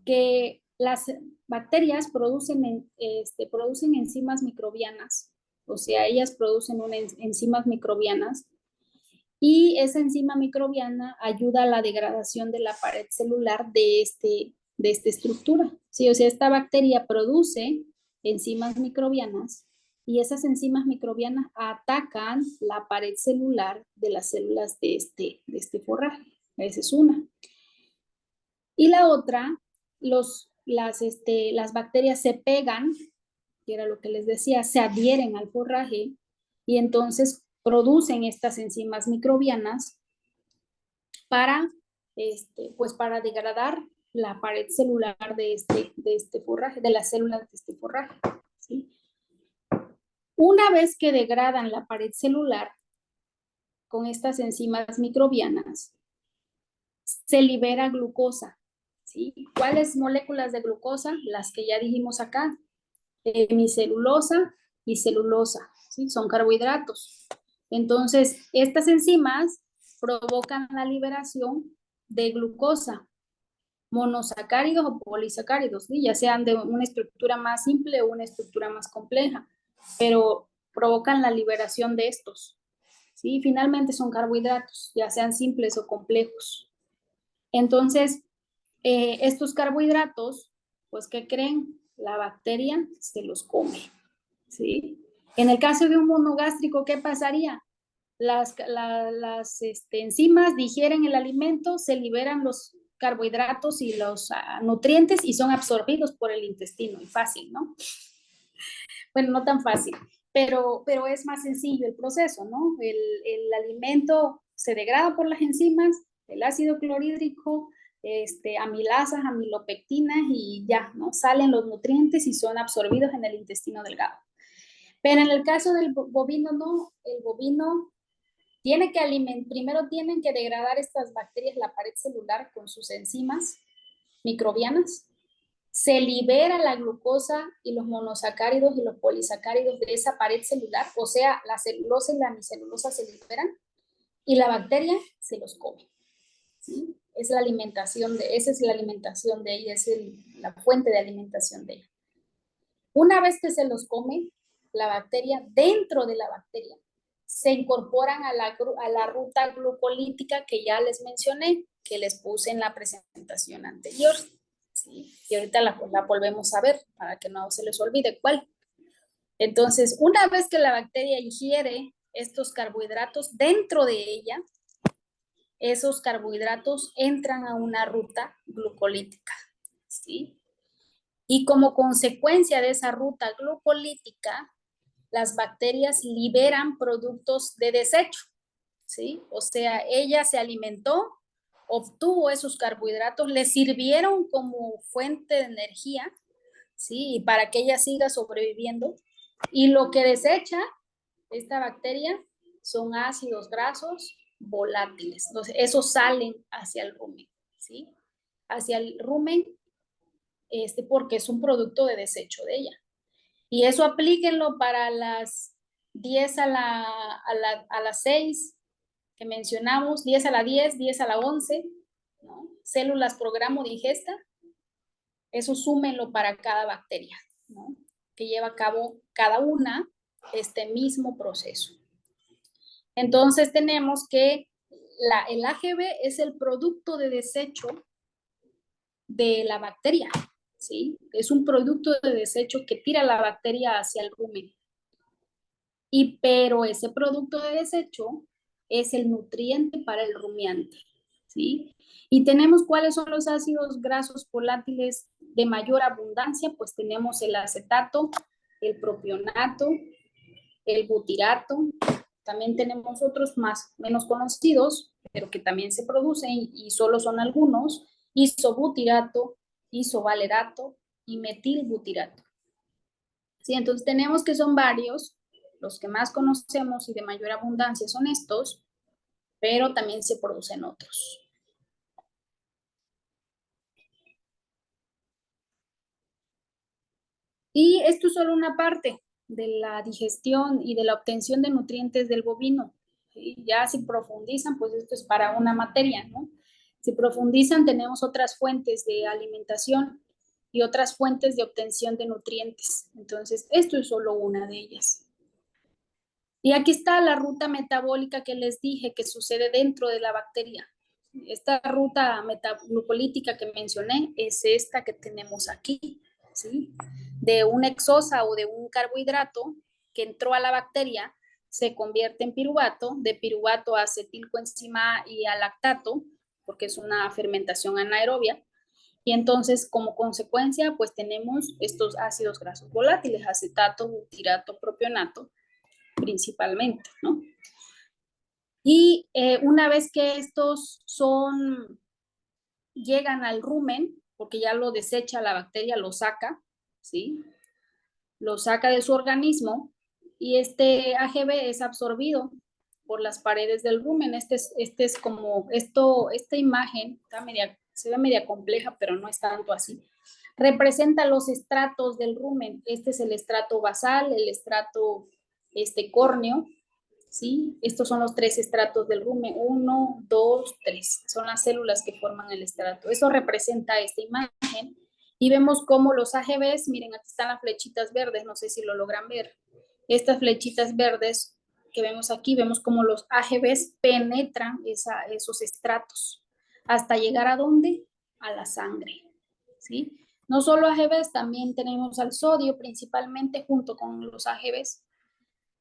[SPEAKER 1] que las bacterias producen enzimas microbianas, o sea, ellas producen enzimas microbianas y esa enzima microbiana ayuda a la degradación de la pared celular de esta estructura. Sí, o sea, esta bacteria produce enzimas microbianas y esas enzimas microbianas atacan la pared celular de las células de este forraje. Esa es una. Y la otra, las bacterias se pegan, que era lo que les decía, se adhieren al forraje y entonces producen estas enzimas microbianas para, pues para degradar la pared celular de este forraje, de las células de este forraje, ¿sí? Una vez que degradan la pared celular con estas enzimas microbianas, se libera glucosa, ¿sí? ¿Cuáles moléculas de glucosa? Las que ya dijimos acá, hemicelulosa y celulosa, ¿sí? Son carbohidratos. Entonces, estas enzimas provocan la liberación de glucosa, monosacáridos o polisacáridos, ¿sí? Ya sean de una estructura más simple o una estructura más compleja, pero provocan la liberación de estos, ¿sí? Finalmente son carbohidratos, ya sean simples o complejos. Entonces, estos carbohidratos, pues, ¿qué creen? La bacteria se los come, ¿sí? En el caso de un monogástrico, ¿qué pasaría? Las enzimas digieren el alimento, se liberan los carbohidratos y los nutrientes y son absorbidos por el intestino. Y fácil, ¿no? Bueno, no tan fácil, pero es más sencillo el proceso, ¿no? El alimento se degrada por las enzimas, el ácido clorhídrico, amilasas, amilopectinas y ya, ¿no? Salen los nutrientes y son absorbidos en el intestino delgado. Pero en el caso del bovino, no, el bovino tiene que primero tienen que degradar estas bacterias la pared celular con sus enzimas microbianas. Se libera la glucosa y los monosacáridos y los polisacáridos de esa pared celular, o sea, la celulosa y la hemicelulosa se liberan y la bacteria se los come, ¿sí? Esa es la alimentación de ella, es la fuente de alimentación de ella. Una vez que se los come, la bacteria, dentro de la bacteria, se incorporan a la ruta glucolítica que ya les mencioné, que les puse en la presentación anterior, ¿sí? Y ahorita la volvemos a ver para que no se les olvide cuál. Entonces, una vez que la bacteria ingiere estos carbohidratos dentro de ella, esos carbohidratos entran a una ruta glucolítica, ¿sí? Y como consecuencia de esa ruta glucolítica, las bacterias liberan productos de desecho, ¿sí? O sea, ella se alimentó, obtuvo esos carbohidratos, le sirvieron como fuente de energía, ¿sí? Y para que ella siga sobreviviendo. Y lo que desecha esta bacteria son ácidos grasos volátiles. Entonces, esos salen hacia el rumen, ¿sí? Hacia el rumen, porque es un producto de desecho de ella. Y eso aplíquenlo para las 10 a las 6 que mencionamos, 10 a la 10, 10 a la 11, ¿no? Células programa digesta, eso súmenlo para cada bacteria, ¿no? que lleva a cabo cada una este mismo proceso. Entonces tenemos que el AGB es el producto de desecho de la bacteria, ¿sí? Es un producto de desecho que tira la bacteria hacia el rumen. Pero ese producto de desecho es el nutriente para el rumiante, ¿sí? Y tenemos cuáles son los ácidos grasos volátiles de mayor abundancia, pues tenemos el acetato, el propionato, el butirato, también tenemos otros menos conocidos, pero que también se producen y solo son algunos, isobutirato, isovalerato y metilbutirato. Sí, entonces tenemos que son varios, los que más conocemos y de mayor abundancia son estos, pero también se producen otros. Y esto es solo una parte de la digestión y de la obtención de nutrientes del bovino. ¿Sí? Ya si profundizan, pues esto es para una materia, ¿no? Si profundizan, tenemos otras fuentes de alimentación y otras fuentes de obtención de nutrientes. Entonces, esto es solo una de ellas. Y aquí está la ruta metabólica que les dije que sucede dentro de la bacteria. Esta ruta metaboglucolítica que mencioné es esta que tenemos aquí, ¿sí? De una exosa o de un carbohidrato que entró a la bacteria, se convierte en piruvato, de piruvato a acetilcoenzima A y a lactato, porque es una fermentación anaerobia, y entonces como consecuencia pues tenemos estos ácidos grasos volátiles, acetato, butirato, propionato, principalmente, ¿no? Y una vez que estos llegan al rumen, porque ya lo desecha la bacteria, lo saca, ¿sí? Lo saca de su organismo y este AGB es absorbido por las paredes del rumen. Este es como, esta imagen se ve media compleja, pero no es tanto así. Representa los estratos del rumen. Este es el estrato basal, el estrato córneo, ¿sí? Estos son los 3 estratos del rumen, 1, 2, 3, son las células que forman el estrato. Eso representa esta imagen y vemos cómo los AGVs, miren, aquí están las flechitas verdes, no sé si lo logran ver. Estas flechitas verdes que vemos aquí, vemos cómo los AGVs penetran esos estratos hasta llegar a ¿dónde? A la sangre, ¿sí? No solo AGVs, también tenemos al sodio principalmente junto con los AGVs,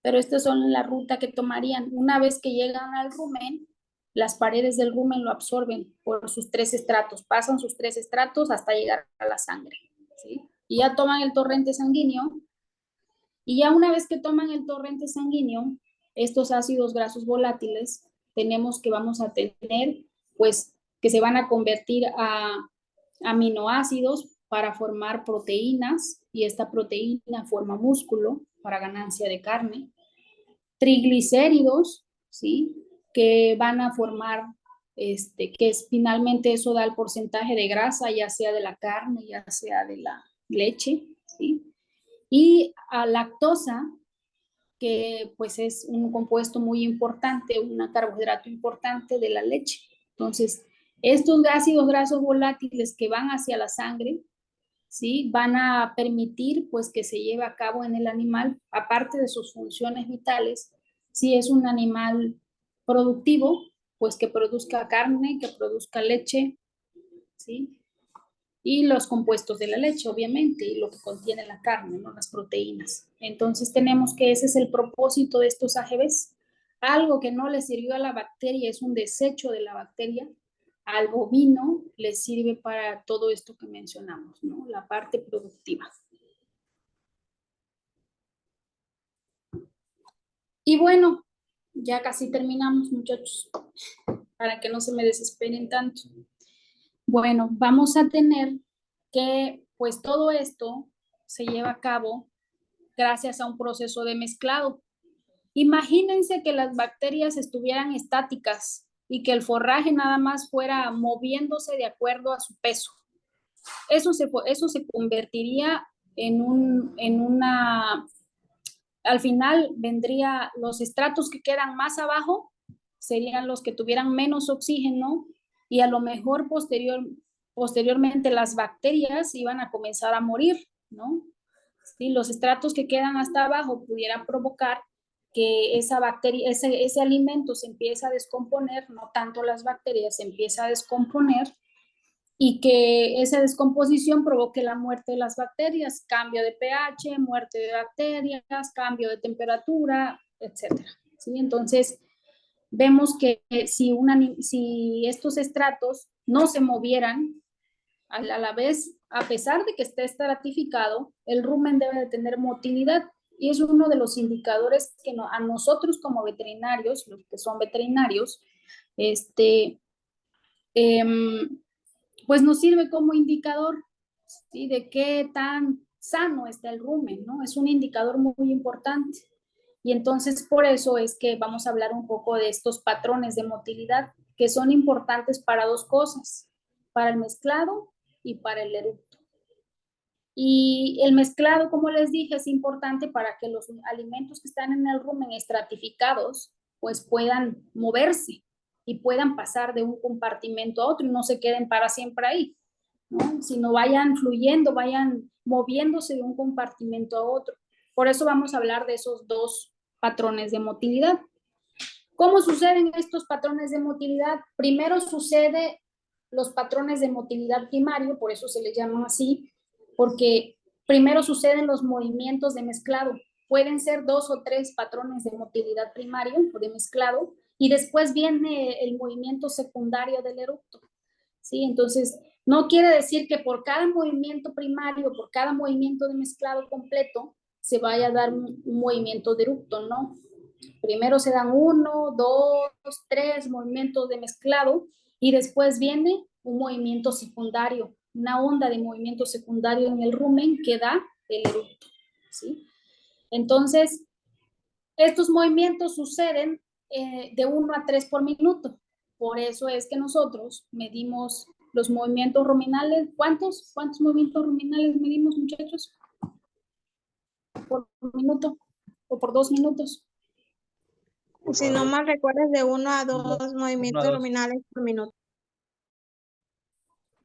[SPEAKER 1] pero estas son la ruta que tomarían. Una vez que llegan al rumen, las paredes del rumen lo absorben por sus 3 estratos, pasan sus 3 estratos hasta llegar a la sangre, ¿sí? Y ya toman el torrente sanguíneo, y ya una vez que toman el torrente sanguíneo, estos ácidos grasos volátiles, tenemos que vamos a tener, pues, que se van a convertir a aminoácidos para formar proteínas, y esta proteína forma músculo para ganancia de carne, triglicéridos, ¿sí? Que van a formar, que es, finalmente eso da el porcentaje de grasa, ya sea de la carne, ya sea de la leche, ¿sí? Y a lactosa, que pues es un compuesto muy importante, un carbohidrato importante de la leche. Entonces, estos ácidos grasos volátiles que van hacia la sangre, ¿sí? Van a permitir pues que se lleve a cabo en el animal, aparte de sus funciones vitales, si es un animal productivo, pues que produzca carne, que produzca leche, ¿sí? Y los compuestos de la leche, obviamente, y lo que contiene la carne, ¿no? Las proteínas. Entonces tenemos que ese es el propósito de estos AGVs. Algo que no le sirvió a la bacteria es un desecho de la bacteria. Al bovino le sirve para todo esto que mencionamos, ¿no? La parte productiva. Y bueno, ya casi terminamos, muchachos, para que no se me desesperen tanto. Bueno, vamos a tener que, pues todo esto se lleva a cabo gracias a un proceso de mezclado. Imagínense que las bacterias estuvieran estáticas y que el forraje nada más fuera moviéndose de acuerdo a su peso. Eso se convertiría en una, al final vendría los estratos que quedan más abajo, serían los que tuvieran menos oxígeno y a lo mejor posteriormente las bacterias iban a comenzar a morir, ¿no? ¿sí? Los estratos que quedan hasta abajo pudieran provocar que esa bacteria, ese alimento se empieza a descomponer, no tanto las bacterias, se empieza a descomponer y que esa descomposición provoque la muerte de las bacterias, cambio de pH, muerte de bacterias, cambio de temperatura, etcétera, ¿sí? Entonces, vemos que si estos estratos no se movieran, a la vez, a pesar de que esté estratificado, el rumen debe de tener motilidad y es uno de los indicadores que a nosotros como veterinarios, los que son veterinarios, pues nos sirve como indicador, ¿sí? De qué tan sano está el rumen, ¿no? Es un indicador muy importante. Y entonces por eso es que vamos a hablar un poco de estos patrones de motilidad que son importantes para dos cosas, para el mezclado y para el eructo. Y el mezclado, como les dije, es importante para que los alimentos que están en el rumen estratificados pues puedan moverse y puedan pasar de un compartimento a otro y no se queden para siempre ahí, ¿no? Sino vayan fluyendo, vayan moviéndose de un compartimento a otro. Por eso vamos a hablar de esos dos patrones de motilidad. ¿Cómo suceden estos patrones de motilidad? Primero sucede los patrones de motilidad primario, por eso se les llama así, porque primero suceden los movimientos de mezclado. Pueden ser 2 o 3 patrones de motilidad primario o de mezclado, y después viene el movimiento secundario del eructo, ¿sí? Entonces, no quiere decir que por cada movimiento primario, por cada movimiento de mezclado completo, se vaya a dar un movimiento de eructo, ¿no? Primero se dan 1, 2, 3 movimientos de mezclado y después viene un movimiento secundario, una onda de movimiento secundario en el rumen que da el eructo, ¿sí? Entonces, estos movimientos suceden de 1 a 3 por minuto. Por eso es que nosotros medimos los movimientos ruminales. ¿Cuántos movimientos ruminales medimos, muchachos? ¿Por minuto o por 2 minutos?
[SPEAKER 3] Si no mal recuerdo, es de 1 a 2 movimientos ruminales por minuto.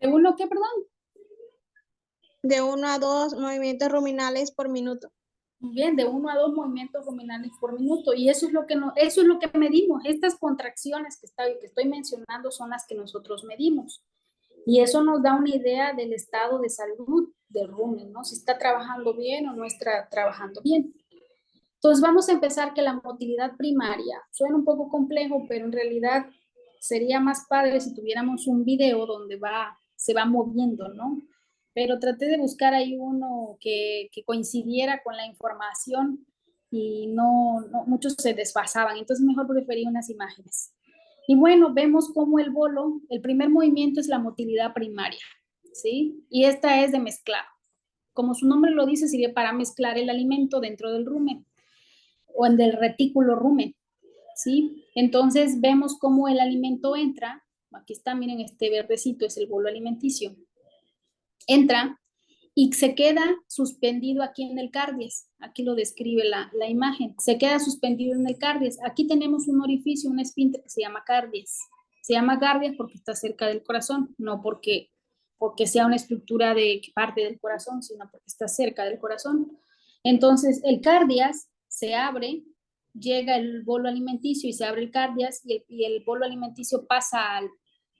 [SPEAKER 1] ¿De uno qué, perdón?
[SPEAKER 3] De 1 a 2 movimientos ruminales por minuto.
[SPEAKER 1] Bien, de 1 a 2 movimientos ruminales por minuto. Y eso es lo que, eso es lo que medimos. Estas contracciones que estoy mencionando son las que nosotros medimos. Y eso nos da una idea del estado de salud del rumen, ¿no? Si está trabajando bien o no está trabajando bien. Entonces vamos a empezar que la motilidad primaria suena un poco complejo, pero en realidad sería más padre si tuviéramos un video donde se va moviendo, ¿no? Pero traté de buscar ahí uno que coincidiera con la información y no, muchos se desfasaban, entonces mejor preferí unas imágenes. Y bueno, vemos cómo el bolo, el primer movimiento es la motilidad primaria, ¿sí? Y esta es de mezclado. Como su nombre lo dice, sirve para mezclar el alimento dentro del rumen o en del retículo rumen, ¿sí? Entonces vemos cómo el alimento entra, aquí está, miren, este verdecito es el bolo alimenticio, entra y se queda suspendido aquí en el cardias, aquí lo describe la imagen, se queda suspendido en el cardias, aquí tenemos un orificio, un esfínter que se llama cardias porque está cerca del corazón, no porque sea una estructura de parte del corazón, sino porque está cerca del corazón. Entonces el cardias se abre, llega el bolo alimenticio y se abre el cardias y el bolo alimenticio pasa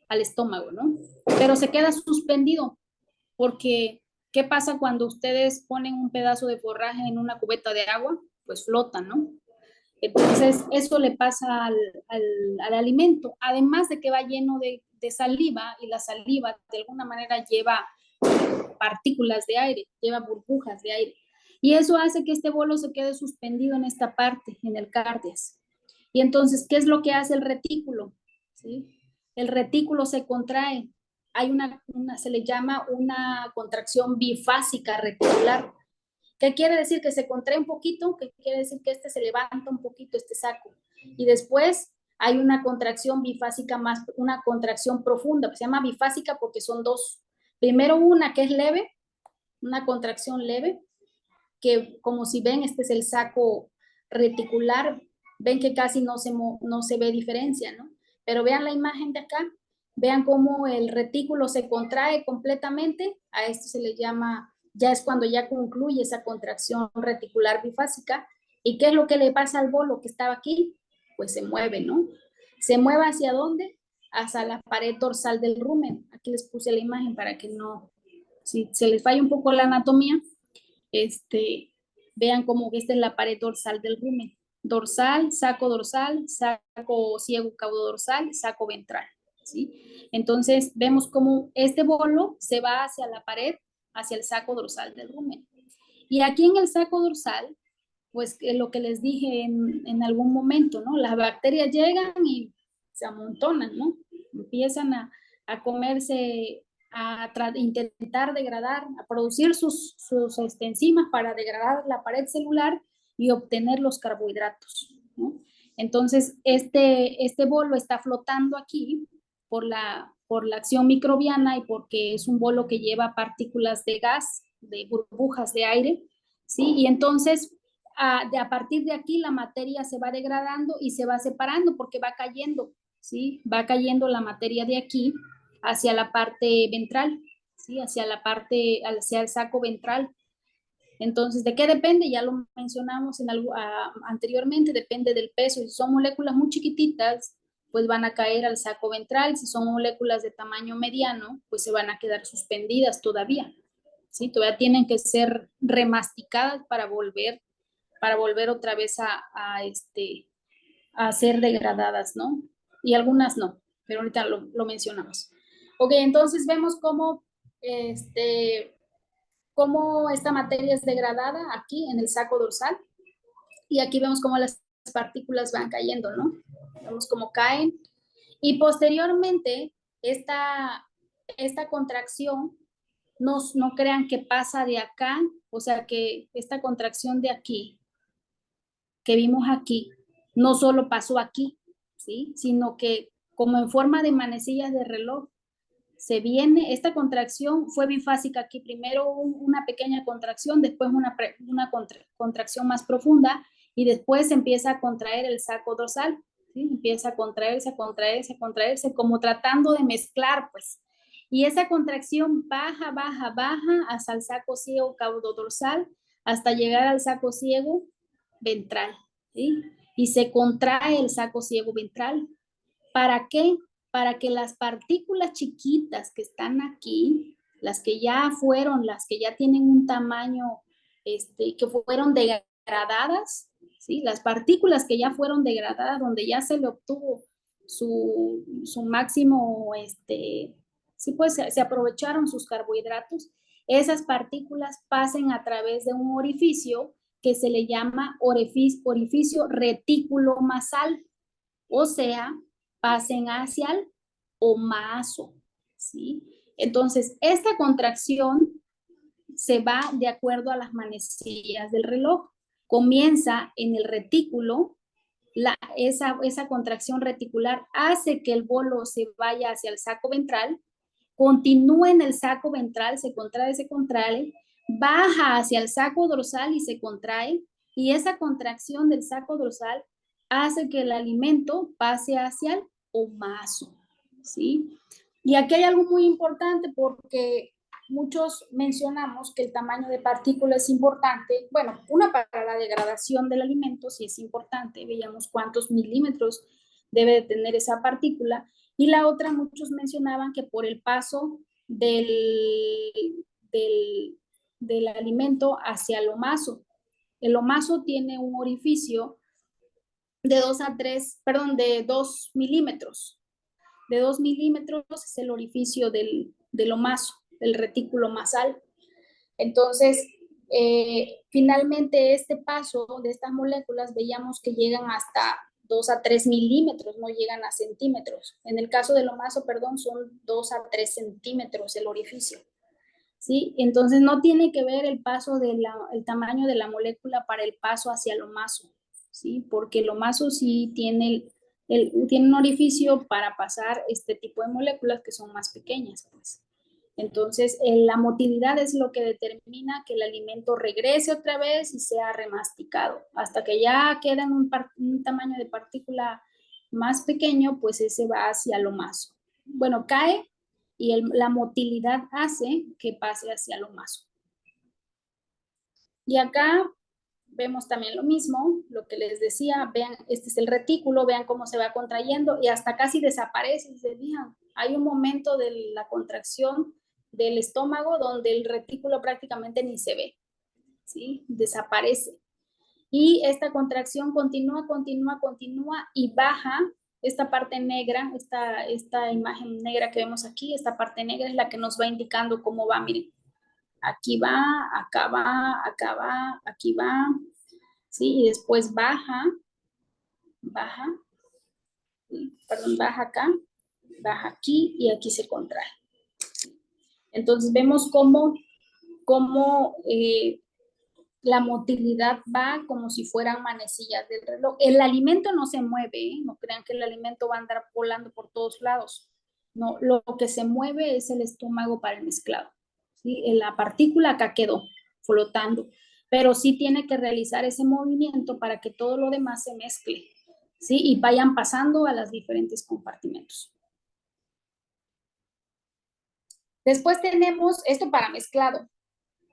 [SPEAKER 1] al estómago, ¿no? Pero se queda suspendido porque ¿qué pasa cuando ustedes ponen un pedazo de forraje en una cubeta de agua? Pues flota, ¿no? Entonces, eso le pasa al alimento, además de que va lleno de saliva y la saliva de alguna manera lleva partículas de aire, lleva burbujas de aire. Y eso hace que este bolo se quede suspendido en esta parte, en el cardias. Y entonces, ¿qué es lo que hace el retículo? ¿Sí? El retículo se contrae. Hay se le llama una contracción bifásica reticular. ¿Qué quiere decir? Que se contrae un poquito, que quiere decir que se levanta un poquito este saco. Y después hay una contracción bifásica más, una contracción profunda, que se llama bifásica porque son dos. Primero una que es leve, una contracción leve, que como si ven, este es el saco reticular, ven que casi no se ve diferencia, ¿no? Pero vean la imagen de acá, vean cómo el retículo se contrae completamente, a esto se le llama ya es cuando ya concluye esa contracción reticular bifásica. ¿Y qué es lo que le pasa al bolo que estaba aquí? Pues se mueve, ¿no? ¿Se mueve hacia dónde? Hacia la pared dorsal del rumen. Aquí les puse la imagen para que no, si se les falla un poco la anatomía, vean cómo esta es la pared dorsal del rumen. Dorsal, saco ciego caudodorsal, saco ventral, ¿sí? Entonces vemos cómo este bolo se va hacia la pared, hacia el saco dorsal del rumen. Y aquí en el saco dorsal, pues lo que les dije en algún momento, ¿no? Las bacterias llegan y se amontonan, ¿no? Empiezan a comerse, intentar degradar, a producir sus enzimas para degradar la pared celular y obtener los carbohidratos, ¿no? Entonces, este bolo está flotando aquí por la acción microbiana y porque es un bolo que lleva partículas de gas, de burbujas de aire, ¿sí? Y entonces, a partir de aquí, la materia se va degradando y se va separando porque va cayendo, ¿sí? Va cayendo la materia de aquí hacia la parte ventral, ¿sí? Hacia el saco ventral. Entonces, ¿de qué depende? Ya lo mencionamos anteriormente, depende del peso. Si son moléculas muy chiquititas, pues van a caer al saco ventral. Si son moléculas de tamaño mediano, pues se van a quedar suspendidas todavía, ¿sí? Todavía tienen que ser remasticadas para volver otra vez a ser degradadas, ¿no? Y algunas no, pero ahorita lo mencionamos. Ok, entonces vemos cómo esta materia es degradada aquí en el saco dorsal y aquí vemos cómo las partículas van cayendo, ¿no? Vemos cómo caen y posteriormente esta contracción no crean que pasa de acá, o sea que esta contracción de aquí que vimos aquí no solo pasó aquí, ¿sí? Sino que como en forma de manecillas de reloj, esta contracción fue bifásica aquí, primero una pequeña contracción, después una contracción más profunda y después se empieza a contraer el saco dorsal, ¿sí? Empieza a contraerse, como tratando de mezclar, pues. Y esa contracción baja hasta el saco ciego caudodorsal, hasta llegar al saco ciego ventral, ¿sí? Y se contrae el saco ciego ventral. ¿Para qué? Para que las partículas chiquitas que están aquí, las que ya tienen un tamaño, que fueron degradadas, ¿sí? Las partículas que ya fueron degradadas, donde ya se le obtuvo su máximo, sí, pues se aprovecharon sus carbohidratos, esas partículas pasen a través de un orificio que se le llama orificio reticulomasal, o sea, pasen hacia el omaso, ¿sí? Entonces, esta contracción se va de acuerdo a las manecillas del reloj. Comienza en el retículo, esa contracción reticular hace que el bolo se vaya hacia el saco ventral, continúa en el saco ventral, se contrae, baja hacia el saco dorsal y se contrae, y esa contracción del saco dorsal hace que el alimento pase hacia el omaso, ¿sí? Y aquí hay algo muy importante porque muchos mencionamos que el tamaño de partícula es importante. Bueno, una para la degradación del alimento sí es importante, veíamos cuántos milímetros debe de tener esa partícula, y la otra, muchos mencionaban que por el paso del alimento hacia el omaso. El omaso tiene un orificio de 2 milímetros. De 2 milímetros es el orificio del omaso, el retículo masal. Entonces, finalmente este paso de estas moléculas veíamos que llegan hasta 2 a 3 milímetros, no llegan a centímetros. En el caso del omaso, perdón, son 2 a 3 centímetros el orificio, ¿sí? Entonces no tiene que ver el paso el tamaño de la molécula para el paso hacia el omaso, ¿sí? Porque el omaso sí tiene tiene un orificio para pasar este tipo de moléculas que son más pequeñas, pues. Entonces, la motilidad es lo que determina que el alimento regrese otra vez y sea remasticado. Hasta que ya queda en un tamaño de partícula más pequeño, pues ese va hacia el omaso. Bueno, cae y la motilidad hace que pase hacia el omaso. Y acá vemos también lo mismo, lo que les decía, vean, este es el retículo, vean cómo se va contrayendo y hasta casi desaparece, se fijan. Hay un momento de la contracción del estómago donde el retículo prácticamente ni se ve, ¿sí? Desaparece. Y esta contracción continúa y baja. Esta parte negra, esta imagen negra que vemos aquí, esta parte negra es la que nos va indicando cómo va, miren. Aquí va, acá va, acá va, aquí va, ¿sí? Y después baja, perdón, baja acá, baja aquí y aquí se contrae. Entonces vemos cómo la motilidad va como si fueran manecillas del reloj. El alimento no se mueve, ¿eh? No crean que el alimento va a andar volando por todos lados. No, lo que se mueve es el estómago para el mezclado, ¿sí? La partícula acá quedó flotando, pero sí tiene que realizar ese movimiento para que todo lo demás se mezcle, ¿sí? Y vayan pasando a los diferentes compartimentos. Después tenemos esto para mezclado,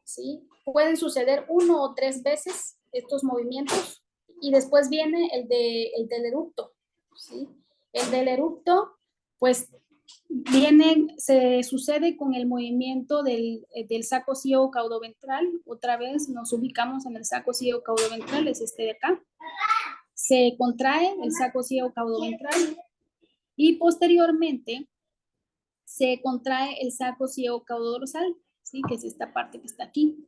[SPEAKER 1] ¿sí? Pueden suceder 1 o 3 veces estos movimientos y después viene el del eructo, ¿sí? El del eructo, pues se sucede con el movimiento del saco ciego caudoventral. Otra vez nos ubicamos en el saco ciego caudoventral, es este de acá. Se contrae el saco ciego caudoventral y posteriormente se contrae el saco ciego caudodorsal, ¿sí? Que es esta parte que está aquí.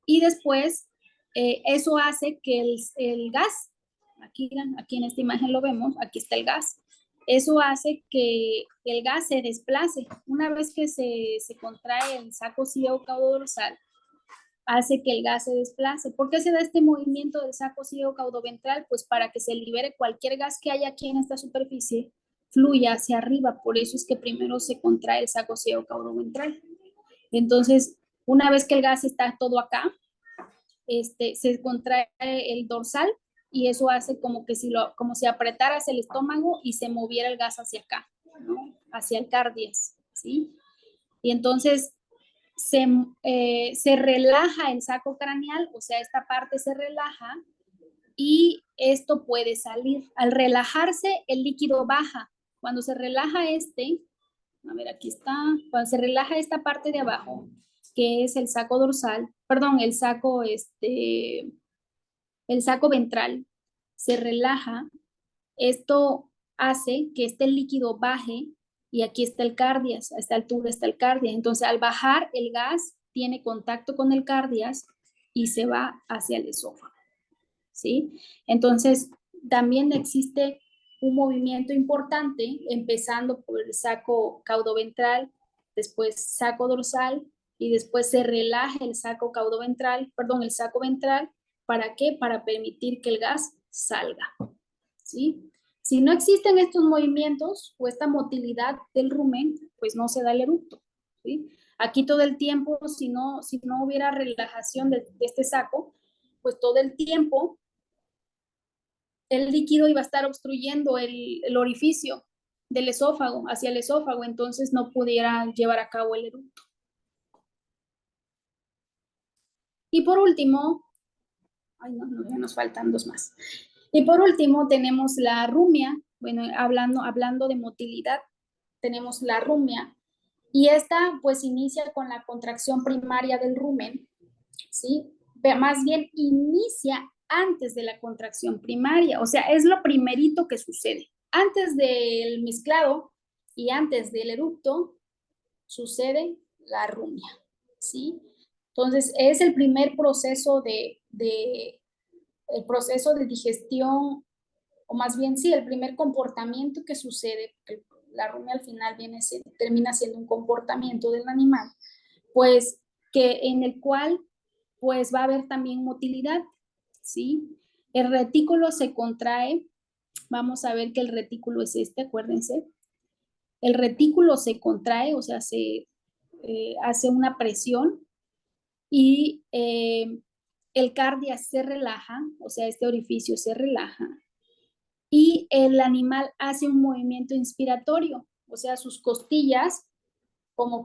[SPEAKER 1] Y después eso hace que el gas, aquí en esta imagen lo vemos, aquí está el gas, eso hace que el gas se desplace. Una vez que se contrae el saco ciego caudodorsal, hace que el gas se desplace. ¿Por qué se da este movimiento del saco ciego caudoventral? Pues para que se libere cualquier gas que haya aquí en esta superficie, fluya hacia arriba. Por eso es que primero se contrae el saco ciego caudoventral. Entonces, una vez que el gas está todo acá, se contrae el dorsal y eso hace como si apretaras el estómago y se moviera el gas hacia acá, ¿no? Hacia el cardias, ¿sí? Y entonces se relaja el saco craneal, o sea, esta parte se relaja y esto puede salir. Al relajarse, el líquido baja. Cuando se relaja a ver, aquí está, cuando se relaja esta parte de abajo, que es el saco dorsal, perdón, el saco ventral, se relaja, esto hace que este líquido baje y aquí está el cardias, a esta altura está el cardias. Entonces, al bajar, el gas tiene contacto con el cardias y se va hacia el esófago, ¿sí? Entonces, también existe un movimiento importante, empezando por el saco caudoventral, después saco dorsal y después se relaja el saco caudoventral, perdón, el saco ventral. ¿Para qué? Para permitir que el gas salga, ¿sí? Si no existen estos movimientos o esta motilidad del rumen, pues no se da el eructo, ¿sí? Aquí todo el tiempo, si no hubiera relajación de este saco, pues todo el tiempo el líquido iba a estar obstruyendo el orificio del esófago, hacia el esófago, entonces no pudiera llevar a cabo el eructo. Y por último, ya nos faltan 2 más. Y por último tenemos la rumia, bueno, hablando de motilidad, tenemos la rumia, y esta pues inicia con la contracción primaria del rumen, ¿sí? Más bien inicia antes de la contracción primaria, o sea, es lo primerito que sucede. Antes del mezclado y antes del eructo sucede la rumia, ¿sí? Entonces, es el primer proceso el proceso de digestión, o más bien sí, el primer comportamiento que sucede, la rumia al final termina siendo un comportamiento del animal, pues que en el cual pues va a haber también motilidad, ¿sí? El retículo se contrae, vamos a ver que el retículo es acuérdense, el retículo se contrae, o sea, se hace una presión y el cardias se relaja, o sea, este orificio se relaja y el animal hace un movimiento inspiratorio, o sea, sus costillas como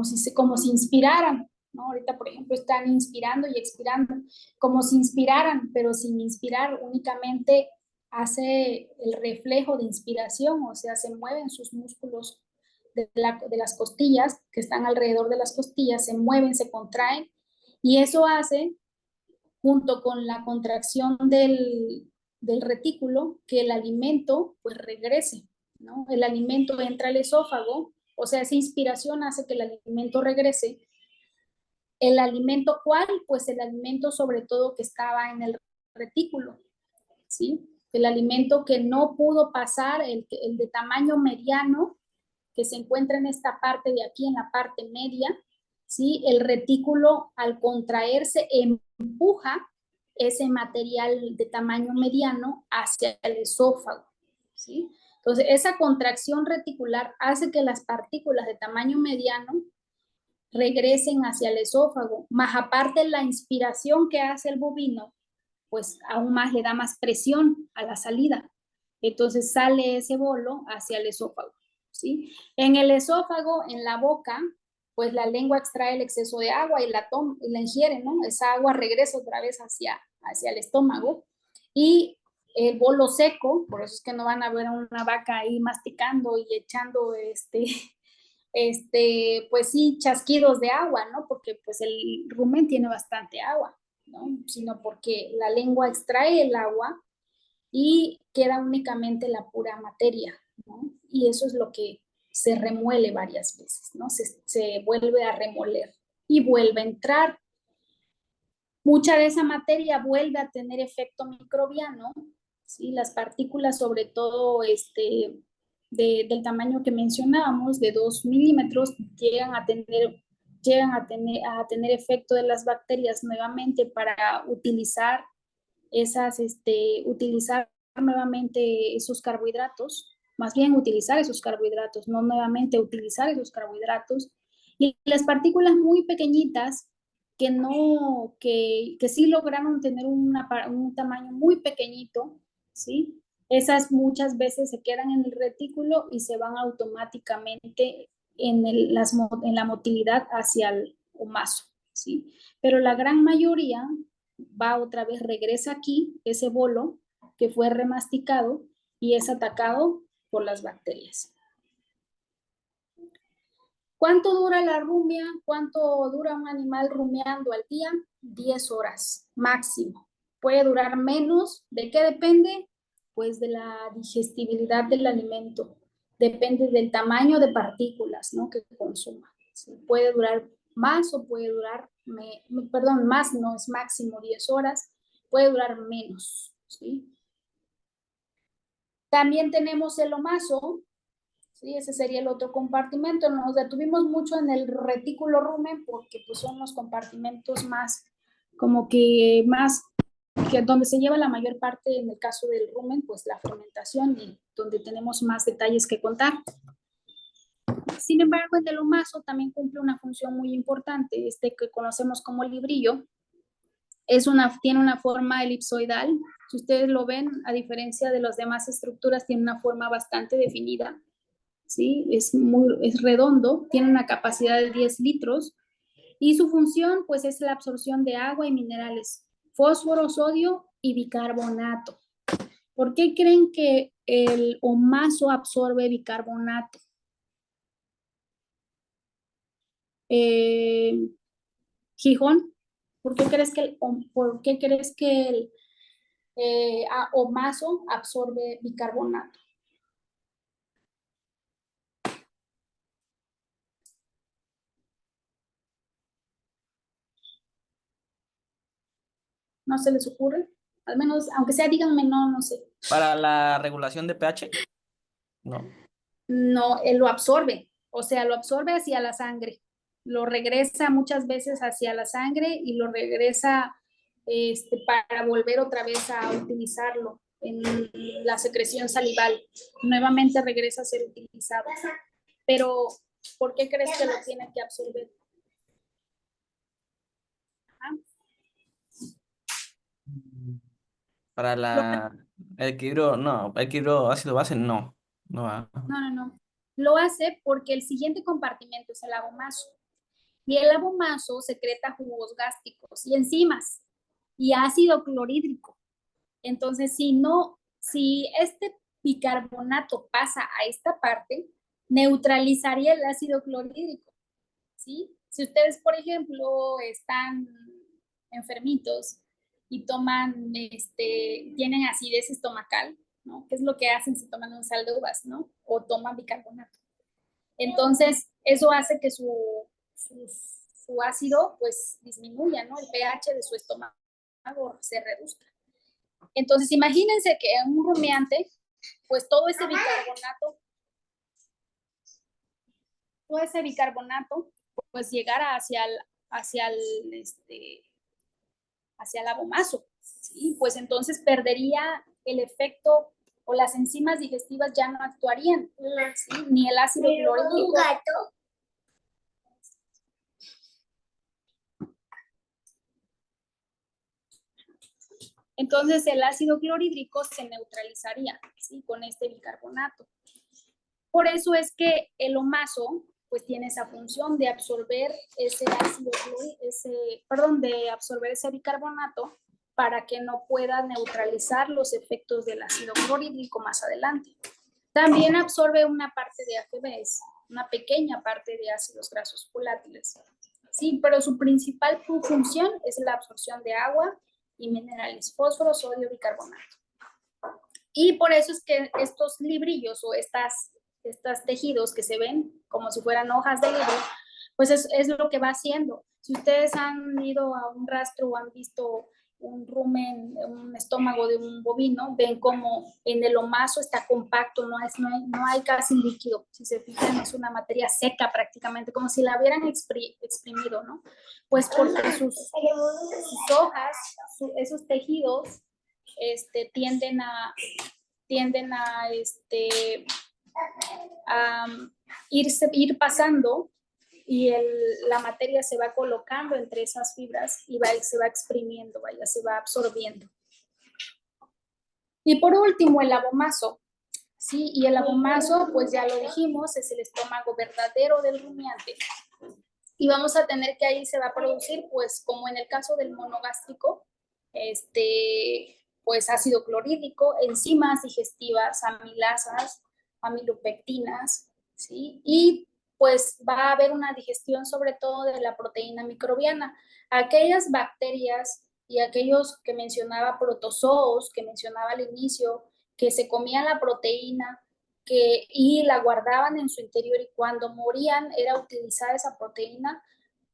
[SPEAKER 1] si inspiraran, ¿no? Ahorita, por ejemplo, están inspirando y expirando, como si inspiraran, pero sin inspirar, únicamente hace el reflejo de inspiración, o sea, se mueven sus músculos de las costillas, que están alrededor de las costillas, se mueven, se contraen, y eso hace, junto con la contracción del retículo, que el alimento pues regrese, ¿no? El alimento entra al esófago, o sea, esa inspiración hace que el alimento regrese. ¿El alimento cuál? Pues el alimento sobre todo que estaba en el retículo, ¿sí? El alimento que no pudo pasar, el de tamaño mediano, que se encuentra en esta parte de aquí, en la parte media, ¿sí? El retículo, al contraerse, empuja ese material de tamaño mediano hacia el esófago, ¿sí? Entonces, esa contracción reticular hace que las partículas de tamaño mediano regresen hacia el esófago, más aparte la inspiración que hace el bovino, pues aún más le da más presión a la salida. Entonces sale ese bolo hacia el esófago, ¿sí? En el esófago, en la boca, pues la lengua extrae el exceso de agua y la ingiere, ¿no? Esa agua regresa otra vez hacia el estómago y el bolo seco, por eso es que no van a ver a una vaca ahí masticando y echando pues sí, chasquidos de agua, ¿no? Porque pues el rumen tiene bastante agua, ¿no? Sino porque la lengua extrae el agua y queda únicamente la pura materia, ¿no? Y eso es lo que se remuele varias veces, ¿no? Se vuelve a remoler y vuelve a entrar. Mucha de esa materia vuelve a tener efecto microbiano, ¿sí? Las partículas, sobre todo del tamaño que mencionábamos, de 2 milímetros, a tener efecto de las bacterias nuevamente para utilizar utilizar nuevamente esos carbohidratos, más bien utilizar esos carbohidratos, no nuevamente utilizar esos carbohidratos. Y las partículas muy pequeñitas que no, que sí lograron tener un tamaño muy pequeñito, ¿sí? Esas muchas veces se quedan en el retículo y se van automáticamente en la motilidad hacia el omaso, ¿sí? Pero la gran mayoría va otra vez, regresa aquí, ese bolo que fue remasticado y es atacado por las bacterias. ¿Cuánto dura la rumia? ¿Cuánto dura un animal rumiando al día? 10 horas máximo. Puede durar menos. ¿De qué depende? Pues de la digestibilidad del alimento. Depende del tamaño de partículas, ¿no?, que consuma. ¿Sí? Puede durar más o puede durar, perdón, más no es máximo 10 horas, puede durar menos, ¿sí? También tenemos el omaso, ¿sí? Ese sería el otro compartimento. Nos detuvimos mucho en el retículo rumen porque pues, son los compartimentos más, como que más, que donde se lleva la mayor parte, en el caso del rumen, pues la fermentación y donde tenemos más detalles que contar. Sin embargo, el del omaso también cumple una función muy importante, que conocemos como librillo. Tiene una forma elipsoidal. Si ustedes lo ven, a diferencia de las demás estructuras, tiene una forma bastante definida. ¿Sí? Es redondo, tiene una capacidad de 10 litros y su función pues es la absorción de agua y minerales, fósforo, sodio y bicarbonato. ¿Por qué creen que el omaso absorbe bicarbonato? Gijón, ¿por qué crees que el omaso absorbe bicarbonato? ¿No se les ocurre? Al menos, aunque sea, díganme, no sé.
[SPEAKER 4] ¿Para la regulación de pH? No.
[SPEAKER 1] No, él lo absorbe, o sea, lo absorbe hacia la sangre, lo regresa muchas veces hacia la sangre y lo regresa para volver otra vez a utilizarlo en la secreción salival. Nuevamente regresa a ser utilizado. Pero, ¿por qué crees que lo tiene que absorber? Ajá.
[SPEAKER 4] Para el equilibrio ácido base, no. No va.
[SPEAKER 1] No. Lo hace porque el siguiente compartimento es el agomaso. Y el abomaso secreta jugos gástricos y enzimas y ácido clorhídrico. Entonces, si este bicarbonato pasa a esta parte, neutralizaría el ácido clorhídrico, ¿sí? Si ustedes, por ejemplo, están enfermitos y tienen acidez estomacal, ¿no? ¿Qué es lo que hacen si toman un sal de uvas, ¿no? O toman bicarbonato. Entonces, eso hace que su ácido, pues, disminuya, ¿no? El pH de su estómago se reduzca. Entonces, imagínense que en un rumiante, pues todo ese bicarbonato, pues llegara hacia el abomaso, ¿sí? Pues entonces perdería el efecto o las enzimas digestivas ya no actuarían, ¿sí? Ni el ácido clorhídrico. Entonces el ácido clorhídrico se neutralizaría, ¿sí? Con este bicarbonato. Por eso es que el omaso pues tiene esa función de absorber ese bicarbonato para que no pueda neutralizar los efectos del ácido clorhídrico más adelante. También absorbe una parte de AGVs, una pequeña parte de ácidos grasos volátiles. Sí, pero su principal función es la absorción de agua y minerales, fósforo, sodio, bicarbonato. Y por eso es que estos librillos o estos tejidos que se ven como si fueran hojas de libro, pues es lo que va haciendo. Si ustedes han ido a un rastro o han visto un rumen, un estómago de un bovino, ven como en el omaso está compacto, no hay casi líquido. Si se fijan, es una materia seca prácticamente, como si la hubieran exprimido, ¿no? Pues porque sus hojas, esos tejidos, tienden a ir pasando y la materia se va colocando entre esas fibras y se va exprimiendo, se va absorbiendo. Y por último, el abomaso. Sí, y el abomaso, pues ya lo dijimos, es el estómago verdadero del rumiante. Y vamos a tener que ahí se va a producir, pues como en el caso del monogástrico, pues ácido clorhídrico, enzimas digestivas, amilasas, amilopectinas, ¿sí? Y pues va a haber una digestión sobre todo de la proteína microbiana. Aquellas bacterias y aquellos que mencionaba protozoos, que mencionaba al inicio, que se comían la proteína y la guardaban en su interior y cuando morían era utilizada esa proteína,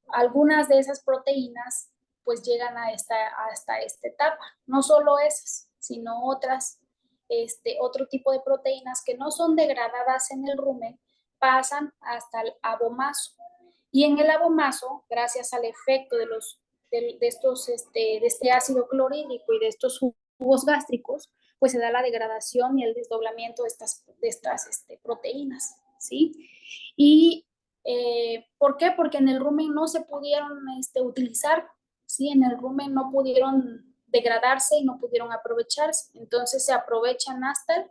[SPEAKER 1] algunas de esas proteínas pues llegan hasta esta etapa. No solo esas, sino otro tipo de proteínas que no son degradadas en el rumen, pasan hasta el abomaso. Y en el abomaso, gracias al efecto de este ácido clorhídrico y de estos jugos gástricos, pues se da la degradación y el desdoblamiento de estas proteínas, ¿sí? Y ¿por qué? Porque en el rumen no se pudieron utilizar, ¿sí? En el rumen no pudieron degradarse y no pudieron aprovecharse, entonces se aprovechan hasta el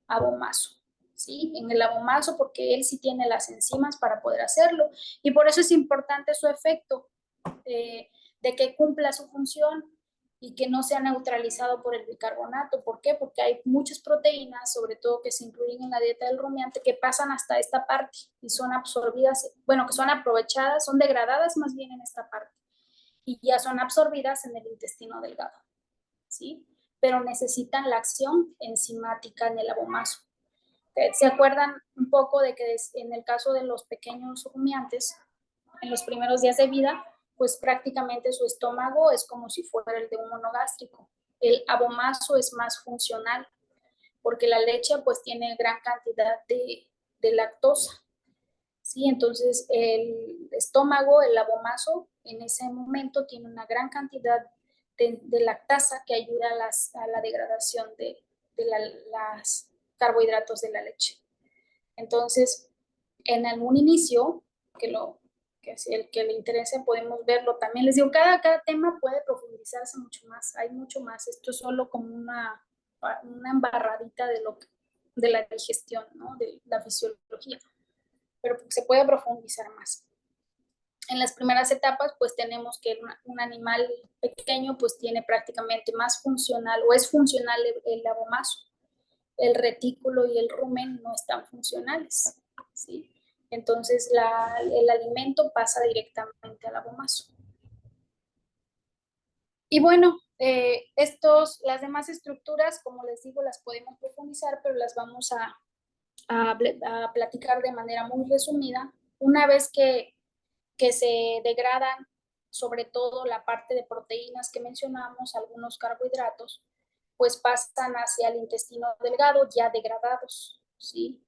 [SPEAKER 1] abomaso, ¿sí? En el abomaso porque él sí tiene las enzimas para poder hacerlo y por eso es importante su efecto, de que cumpla su función y que no sea neutralizado por el bicarbonato. ¿Por qué? Porque hay muchas proteínas, sobre todo que se incluyen en la dieta del rumiante, que pasan hasta esta parte y son absorbidas, bueno, que son aprovechadas, son degradadas más bien en esta parte y ya son absorbidas en el intestino delgado, ¿sí? Pero necesitan la acción enzimática en el abomaso. ¿Se acuerdan un poco de que en el caso de los pequeños rumiantes, en los primeros días de vida, pues prácticamente su estómago es como si fuera el de un monogástrico? El abomaso es más funcional porque la leche pues tiene gran cantidad de lactosa, ¿sí? Entonces el estómago, el abomaso, en ese momento tiene una gran cantidad de lactasa que ayuda a la degradación de los carbohidratos de la leche. Entonces, en algún inicio, el que le interese podemos verlo también. Les digo, cada tema puede profundizarse mucho más, hay mucho más. Esto es solo como una embarradita de la digestión, ¿no? De la fisiología, pero se puede profundizar más. En las primeras etapas, pues tenemos que un animal pequeño pues tiene prácticamente más funcional o es funcional el abomazo. El retículo y el rumen no están funcionales, ¿sí? Entonces el alimento pasa directamente al abomazo. Y bueno, las demás estructuras, como les digo, las podemos profundizar, pero las vamos a platicar de manera muy resumida. Una vez que se degradan, sobre todo la parte de proteínas que mencionamos, algunos carbohidratos, pues pasan hacia el intestino delgado ya degradados, ¿sí?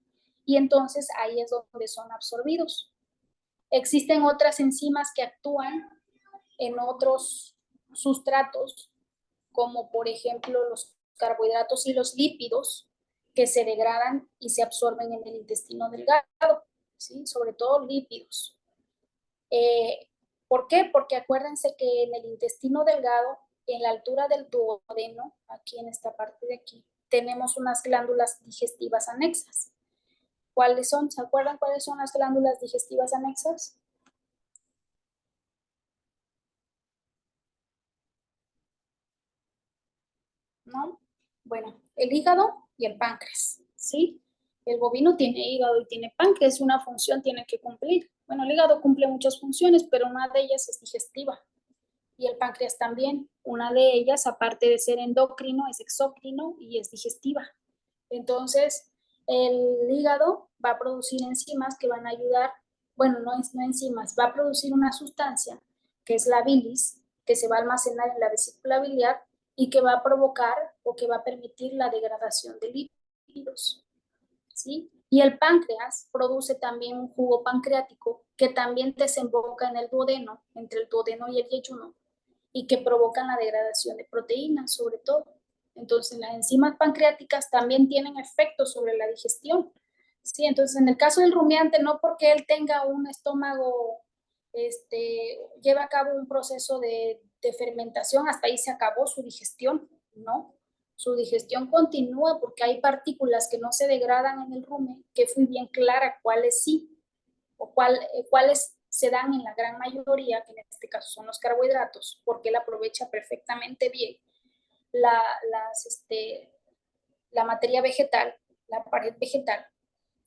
[SPEAKER 1] Y entonces ahí es donde son absorbidos. Existen otras enzimas que actúan en otros sustratos, como por ejemplo los carbohidratos y los lípidos, que se degradan y se absorben en el intestino delgado, ¿sí? Sobre todo lípidos. ¿Por qué? Porque acuérdense que en el intestino delgado, en la altura del duodeno, aquí en esta parte de aquí, tenemos unas glándulas digestivas anexas. ¿Cuáles son? ¿Se acuerdan cuáles son las glándulas digestivas anexas? ¿No? Bueno, el hígado y el páncreas, ¿sí? El bovino tiene hígado y tiene páncreas, una función tiene que cumplir. Bueno, el hígado cumple muchas funciones, pero una de ellas es digestiva. Y el páncreas también. Una de ellas, aparte de ser endocrino, es exócrino y es digestiva. Entonces, el hígado va a producir enzimas que van a ayudar, bueno, no enzimas, va a producir una sustancia que es la bilis, que se va a almacenar en la vesícula biliar y que va a provocar o que va a permitir la degradación de lípidos, ¿sí? Y el páncreas produce también un jugo pancreático que también desemboca en el duodeno, entre el duodeno y el yeyuno, y que provocan la degradación de proteínas, sobre todo. Entonces, las enzimas pancreáticas también tienen efectos sobre la digestión. Sí, entonces, en el caso del rumiante, no porque él tenga un estómago, lleva a cabo un proceso de fermentación, hasta ahí se acabó su digestión, ¿no? Su digestión continúa porque hay partículas que no se degradan en el rumen, que fui bien clara cuáles sí, o cuáles se dan en la gran mayoría, que en este caso son los carbohidratos, porque él aprovecha perfectamente bien la, la materia vegetal, la pared vegetal,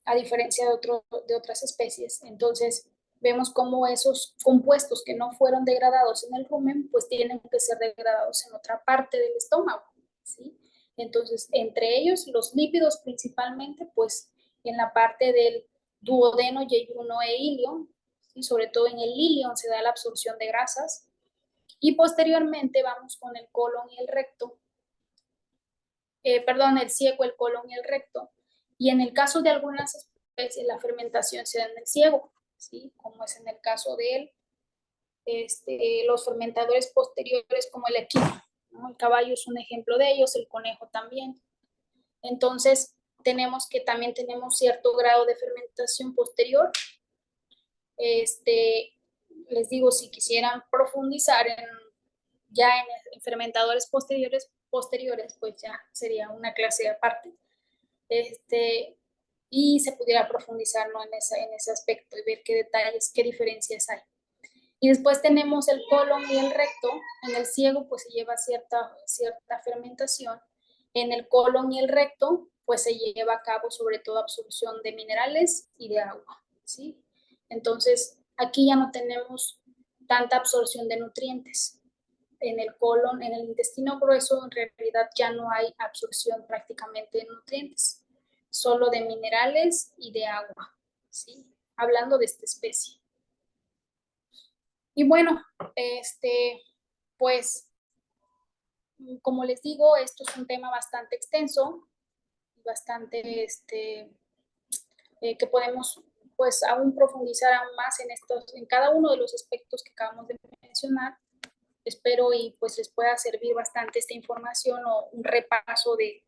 [SPEAKER 1] a diferencia de otras especies. Entonces, vemos cómo esos compuestos que no fueron degradados en el rumen, pues tienen que ser degradados en otra parte del estómago, ¿sí? Entonces, entre ellos, los lípidos principalmente, pues en la parte del duodeno, yeyuno e ilion, y sobre todo en el ilion se da la absorción de grasas, y posteriormente vamos con el colon y el recto, el ciego, el colon y el recto, y en el caso de algunas especies la fermentación se da en el ciego, ¿sí? Como es en el caso de él, los fermentadores posteriores como el equino, ¿no? El caballo es un ejemplo de ellos, el conejo también. Entonces, también tenemos cierto grado de fermentación posterior. Les digo, si quisieran profundizar en fermentadores posteriores, pues ya sería una clase aparte. Y se pudiera profundizar, ¿no? en ese aspecto y ver qué detalles, qué diferencias hay. Y después tenemos el colon y el recto. En el ciego pues se lleva cierta fermentación. En el colon y el recto pues se lleva a cabo sobre todo absorción de minerales y de agua, ¿sí? Entonces aquí ya no tenemos tanta absorción de nutrientes. En el colon, en el intestino grueso, en realidad ya no hay absorción prácticamente de nutrientes, solo de minerales y de agua, ¿sí? Hablando de esta especie. Y bueno, pues, como les digo, esto es un tema bastante extenso, bastante, que podemos, pues, aún profundizar aún más en cada uno de los aspectos que acabamos de mencionar. Espero y pues les pueda servir bastante esta información o un repaso de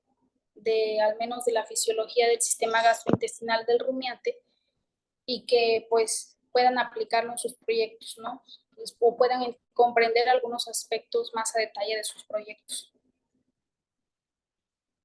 [SPEAKER 1] al menos de la fisiología del sistema gastrointestinal del rumiante y que pues puedan aplicarlo en sus proyectos, ¿no? O puedan comprender algunos aspectos más a detalle de sus proyectos.